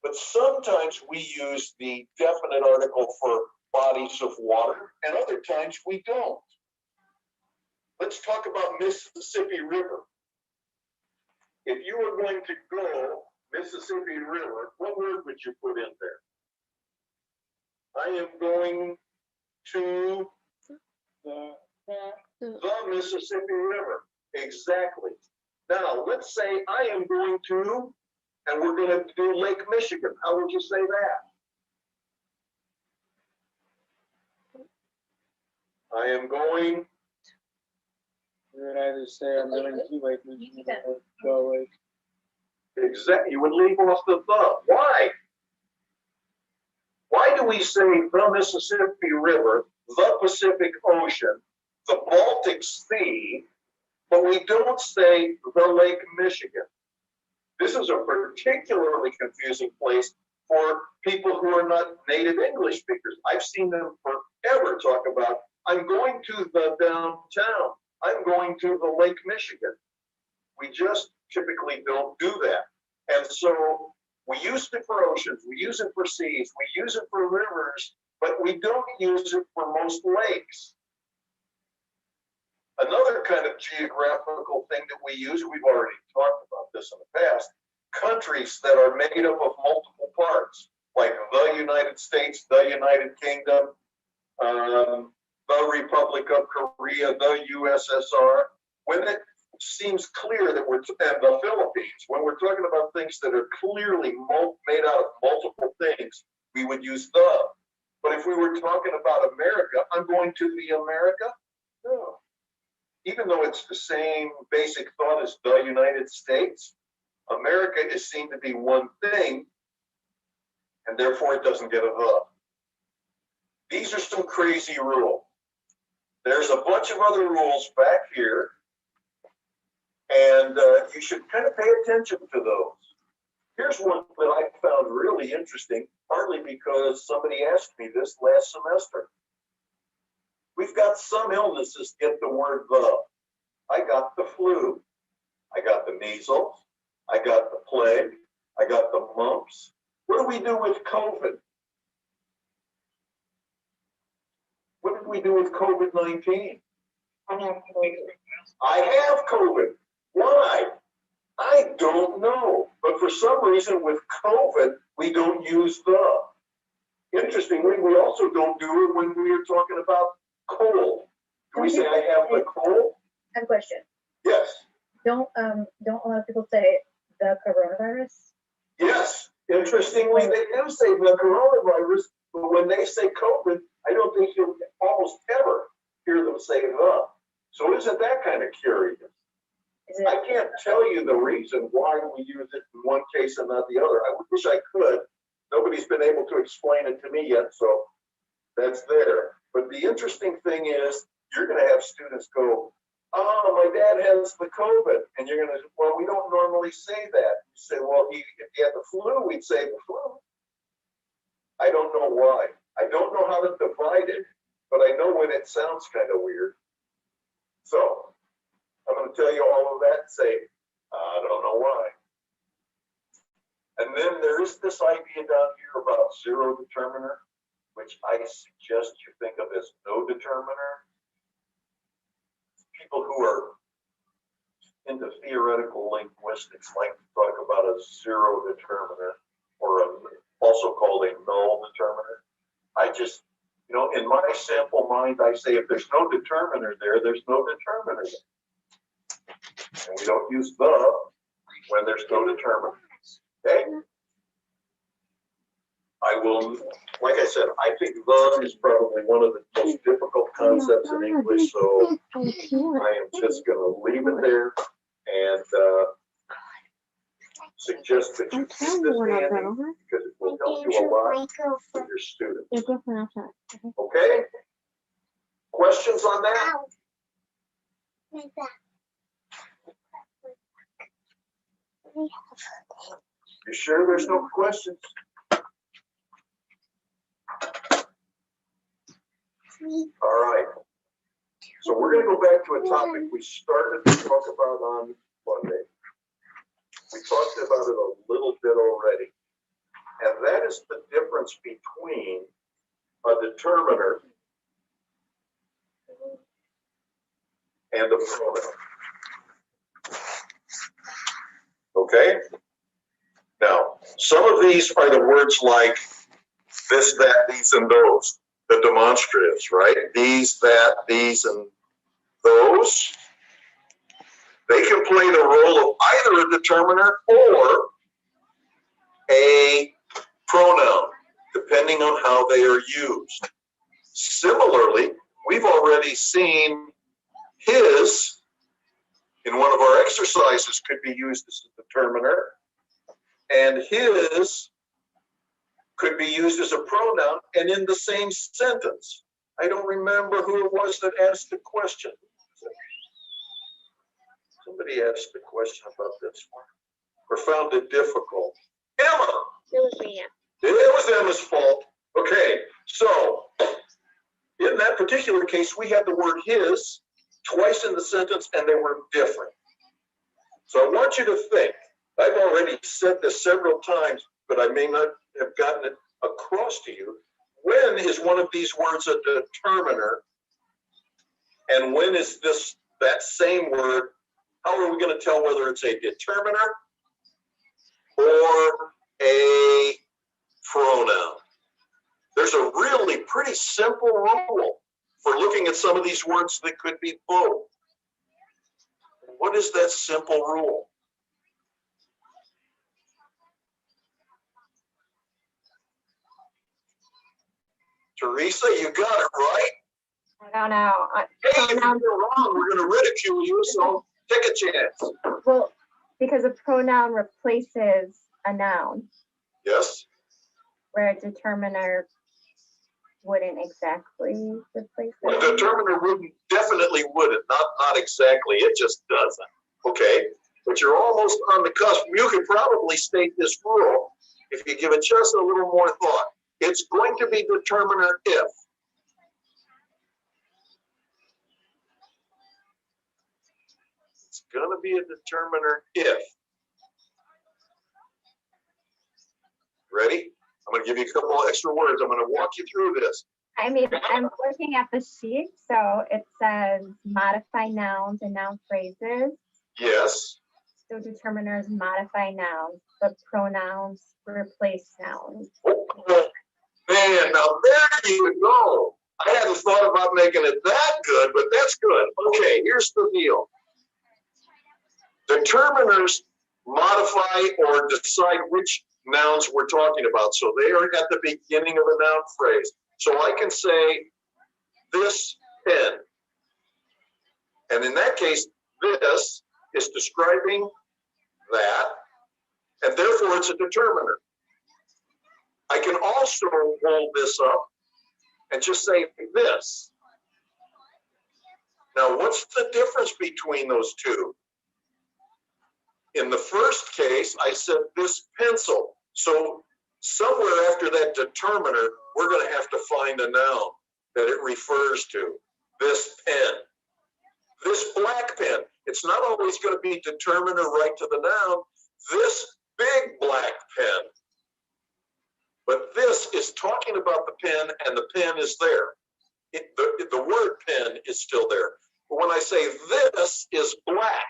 But sometimes we use the definite article for bodies of water, and other times we don't. Let's talk about Mississippi River. If you were going to go Mississippi River, what word would you put in there? I am going to the Mississippi River. Exactly. Now, let's say I am going to, and we're going to do Lake Michigan. How would you say that? I am going. You would either say I'm going to Lake Michigan or go Lake. Exactly. You would leave off the. Why? Why do we say the Mississippi River, the Pacific Ocean, the Baltic Sea, but we don't say the Lake Michigan? This is a particularly confusing place for people who are not native English speakers. I've seen them forever talk about, I'm going to the downtown. I'm going to the Lake Michigan. We just typically don't do that. And so we use it for oceans, we use it for seas, we use it for rivers, but we don't use it for most lakes. Another kind of geographical thing that we use, we've already talked about this in the past, countries that are made up of multiple parts, like the United States, the United Kingdom, the Republic of Korea, the USSR. When it seems clear that and the Philippines, when we're talking about things that are clearly made out of multiple things, we would use the. But if we were talking about America, I'm going to the America? No. Even though it's the same basic thought as the United States, America is seen to be one thing, and therefore it doesn't get a the. These are some crazy rules. There's a bunch of other rules back here, and you should kind of pay attention to those. Here's one that I found really interesting, partly because somebody asked me this last semester. We've got some illnesses get the word the. I got the flu. I got the measles. I got the plague. I got the mumps. What do we do with COVID? What did we do with COVID-19? I have COVID. Why? I don't know. But for some reason with COVID, we don't use the. Interestingly, we also don't do it when we are talking about cold. Do we say I have the cold? I have a question. Yes. Don't a lot of people say the coronavirus? Yes. Interestingly, they do say the coronavirus, but when they say COVID, I don't think you'll almost ever hear them say the. So isn't that kind of curious? it, I can't tell you the reason why we use it in one case and not the other. I wish I could. Nobody's been able to explain it to me yet, so that's there. But the interesting thing is, you're gonna have students go, oh, my dad has the COVID. And you're gonna, well, we don't normally say that. You say, well, if he had the flu, we'd say the flu. I don't know why. I don't know how to divide it, but I know when it sounds kind of weird. So I'm going to tell you all of that and say, I don't know why. And then there is this idea down here about zero determiner, which I suggest you think of as no determiner. People who are into theoretical linguistics like to talk about a zero determiner, or also called a null determiner. I just, you know, in my sample mind, I say if there's no determiner there, there's no determiner there. And we don't use the when there's no determiner. Okay? I will, like I said, I think the is probably one of the most difficult concepts in English, so I am just going to leave it there and suggest that you keep this handy because it will help you a lot with your students. Okay? Questions on that? You sure there's no questions? All right. So we're going to go back to a topic we started to talk about on Monday. We talked about it a little bit already. And that is the difference between a determiner and a pronoun. Okay? Now, some of these are the words like this, that, these, and those, the demonstratives, right? These, that, these, and those. They can play the role of either a determiner or a pronoun, depending on how they are used. Similarly, we've already seen his in one of our exercises could be used as a determiner, and his could be used as a pronoun and in the same sentence. I don't remember who it was that asked the question. Somebody asked the question about this one or found it difficult. Emma! It was me, yeah. It was Emma's fault. Okay, so in that particular case, we had the word his twice in the sentence and they were different. So I want you to think, I've already said this several times, but I may not have gotten it across to you. When is one of these words a determiner? And when is this, that same word, how are we going to tell whether it's a determiner or a pronoun? There's a really pretty simple rule for looking at some of these words that could be both. What is that simple rule? Teresa, you got it right. I don't know. Hey, if you're wrong, we're going to ridicule you, so take a chance. Well, because a pronoun replaces a noun, Yes. where a determiner wouldn't exactly replace A it. determiner wouldn't, definitely wouldn't, not exactly, it just doesn't. Okay, but you're almost on the cusp. You could probably state this rule if you give it just a little more thought. It's going to be determiner if. It's going to be a determiner if. Ready? I'm going to give you a couple of extra words. I'm going to walk you through this. I mean, I'm looking at the sheet, so it says modify nouns and noun phrases. Yes. So determiners modify nouns, but pronouns replace nouns. Oh, man, now there you go. I hadn't thought about making it that good, but that's good. Okay, here's the deal. Determiners modify or decide which nouns we're talking about. So they are at the beginning of a noun phrase. So I can say this pen. And in that case, this is describing that, and therefore it's a determiner. I can also hold this up and just say this. Now, what's the difference between those two? In the first case, I said this pencil. So somewhere after that determiner, we're going to have to find a noun that it refers to. This pen. This black pen. It's not always going to be determiner right to the noun. This big black pen. But this is talking about the pen, and the pen is there. The word pen is still there. But when I say this is black,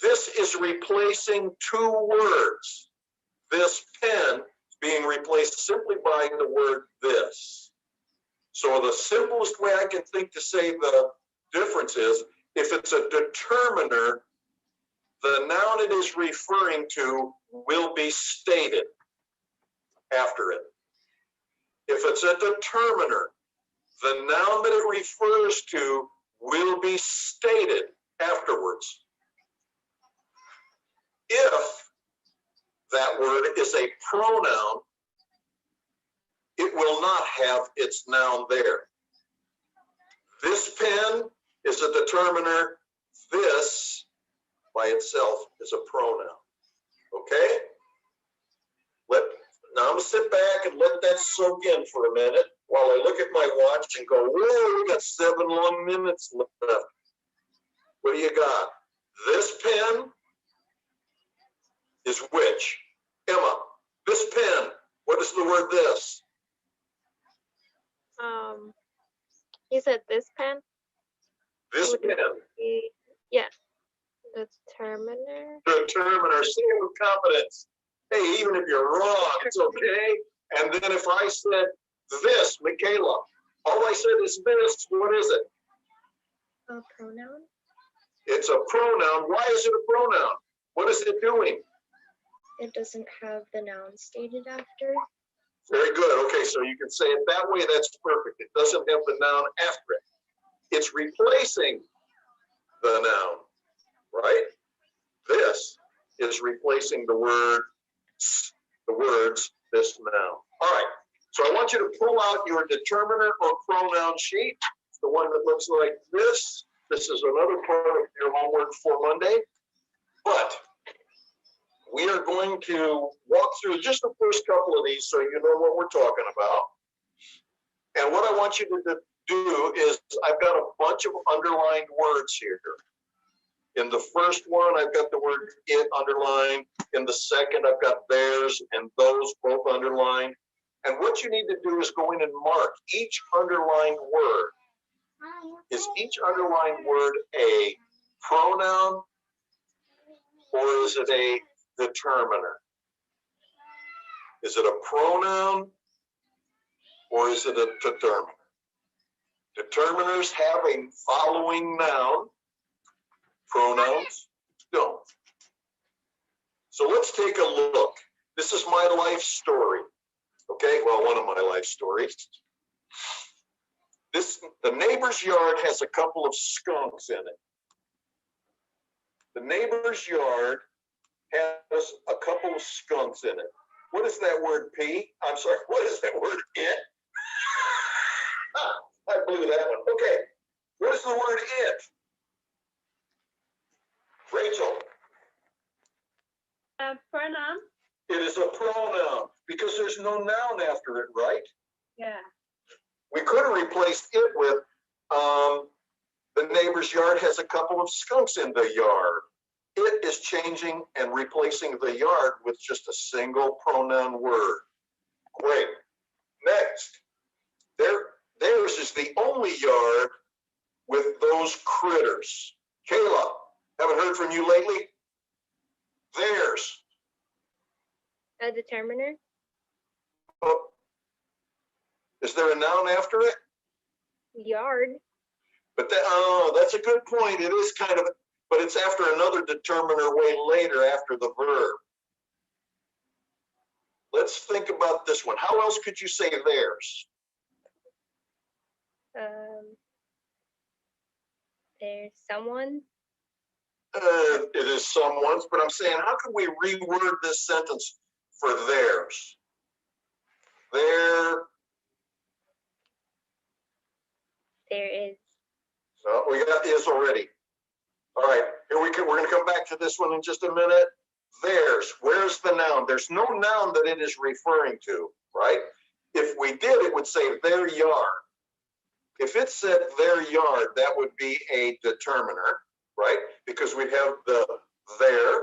this is replacing two words. This pen is being replaced simply by the word this. So the simplest way I can think to say the difference is, if it's a determiner, the noun it is referring to will be stated after it. If it's a determiner, the noun that it refers to will be stated afterwards. If that word is a pronoun, it will not have its noun there. This pen is a determiner. This by itself is a pronoun. Okay? Now I'm gonna sit back and let that soak in for a minute while I look at my watch and go, whoa, we got 7 long minutes left. What do you got? This pen is which? Emma, this pen, what is the word this? You said this pen? This Would pen. be, yeah, the determiner. Determiner, say it with confidence. Hey, even if you're wrong, it's okay. And then if I said this, Michaela, all I said is this, what is it? A pronoun? It's a pronoun. Why is it a pronoun? What is it doing? It doesn't have the noun stated after. Very good. Okay, so you can say it that way. That's perfect. It doesn't have the noun after it. It's replacing the noun, right? This is replacing the words, this noun. All right, so I want you to pull out your determiner or pronoun sheet, the one that looks like this. This is another part of your homework for Monday, but we are going to walk through just the first couple of these so you know what we're talking about. And what I want you to do is, I've got a bunch of underlined words here. In the first one, I've got the word it underlined. In the second, I've got theirs and those both underlined. And what you need to do is go in and mark each underlined word. Is each underlined word a pronoun or is it a determiner? Is it a pronoun or is it a determiner? Determiners have a following noun. Pronouns don't. So let's take a look. This is my life story. Okay, well, one of my life stories. The neighbor's yard has a couple of skunks in it. The neighbor's yard has a couple of skunks in it. What is that word, P? I'm sorry, what is that word, it? I blew that one. Okay, what is the word it? Rachel. Pronoun? It is a pronoun because there's no noun after it, right? Yeah. We could have replaced it with the neighbor's yard has a couple of skunks in the yard. It is changing and replacing the yard with just a single pronoun word. Great. Next, theirs is the only yard with those critters. Kayla, haven't heard from you lately? Theirs. A determiner? Oh. Is there a noun after it? Yard. But that's a good point. It is kind of, but it's after another determiner way later after the verb. Let's think about this one. How else could you say theirs? there's someone. It is someone's, but I'm saying, how can we reword this sentence for theirs? There, There is. so we got is already. All right, here we're gonna come back to this one in just a minute. Theirs, where's the noun? There's no noun that it is referring to, right? If we did, it would say their yard. If it said their yard, that would be a determiner, right? Because we'd have the their,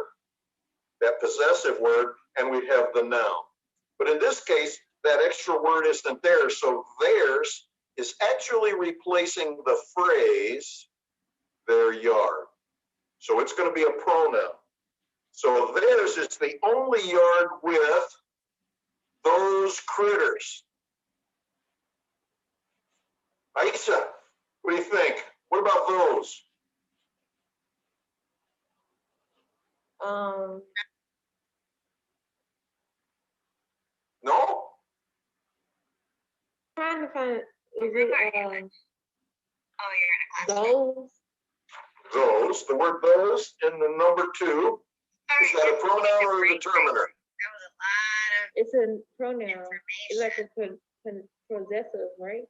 that possessive word, and we'd have the noun. But in this case, that extra word isn't there, so theirs is actually replacing the phrase their yard. So it's going to be a pronoun. So theirs is the only yard with those critters. Aisha, what do you think? What about those? No? Trying to find, is it, those? Those, the word those in the number 2, is that a pronoun or a determiner? It's a pronoun. It's like a possessive, right?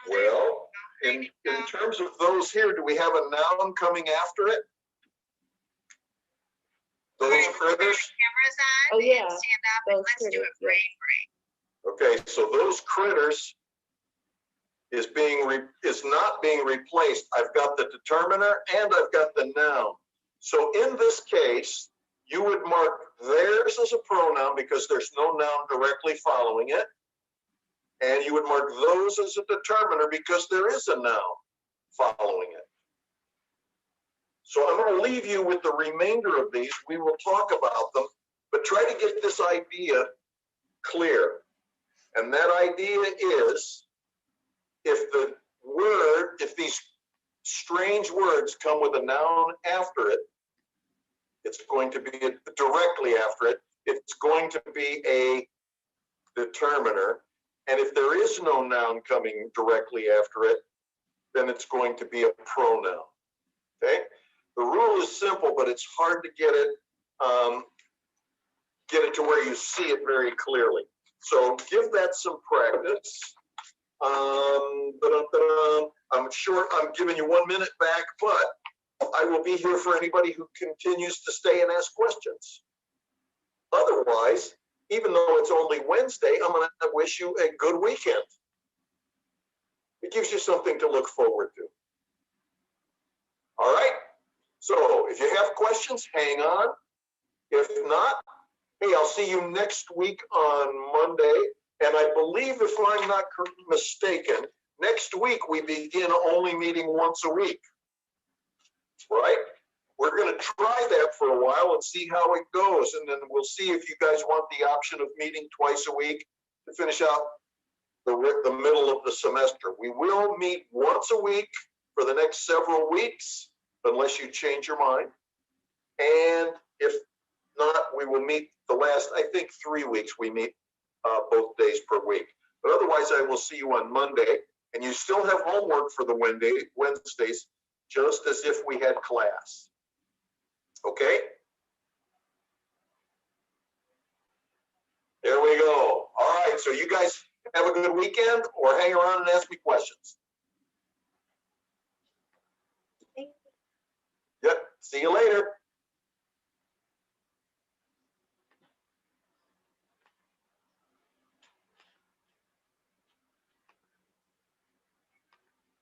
Well, in terms of those here, do we have a noun coming after it? Those critters? Oh, yeah. Those critters, yeah. Okay, so those critters is not being replaced. I've got the determiner and I've got the noun. So in this case, you would mark theirs as a pronoun because there's no noun directly following it. And you would mark those as a determiner because there is a noun following it. So I'm going to leave you with the remainder of these. We will talk about them, but try to get this idea clear. And that idea is, if these strange words come with a noun after it, it's going to be directly after it, it's going to be a determiner. And if there is no noun coming directly after it, then it's going to be a pronoun. Okay? The rule is simple, but it's hard to get it to where you see it very clearly. So give that some practice. I'm sure I'm giving you 1 minute back, but I will be here for anybody who continues to stay and ask questions. Otherwise, even though it's only Wednesday, I'm going to wish you a good weekend. It gives you something to look forward to. All right? So if you have questions, hang on. If not, hey, I'll see you next week on Monday. And I believe, if I'm not mistaken, next week we begin only meeting once a week. Right? We're going to try that for a while and see how it goes. And then we'll see if you guys want the option of meeting twice a week to finish out the middle of the semester. We will meet once a week for the next several weeks, unless you change your mind. And if not, we will meet the last, I think, 3 weeks we meet both days per week. But otherwise, I will see you on Monday. And you still have homework for the Wednesdays, just as if we had class. Okay? There we go. All right, so you guys have a good weekend or hang around and ask me questions. Yep, see you later.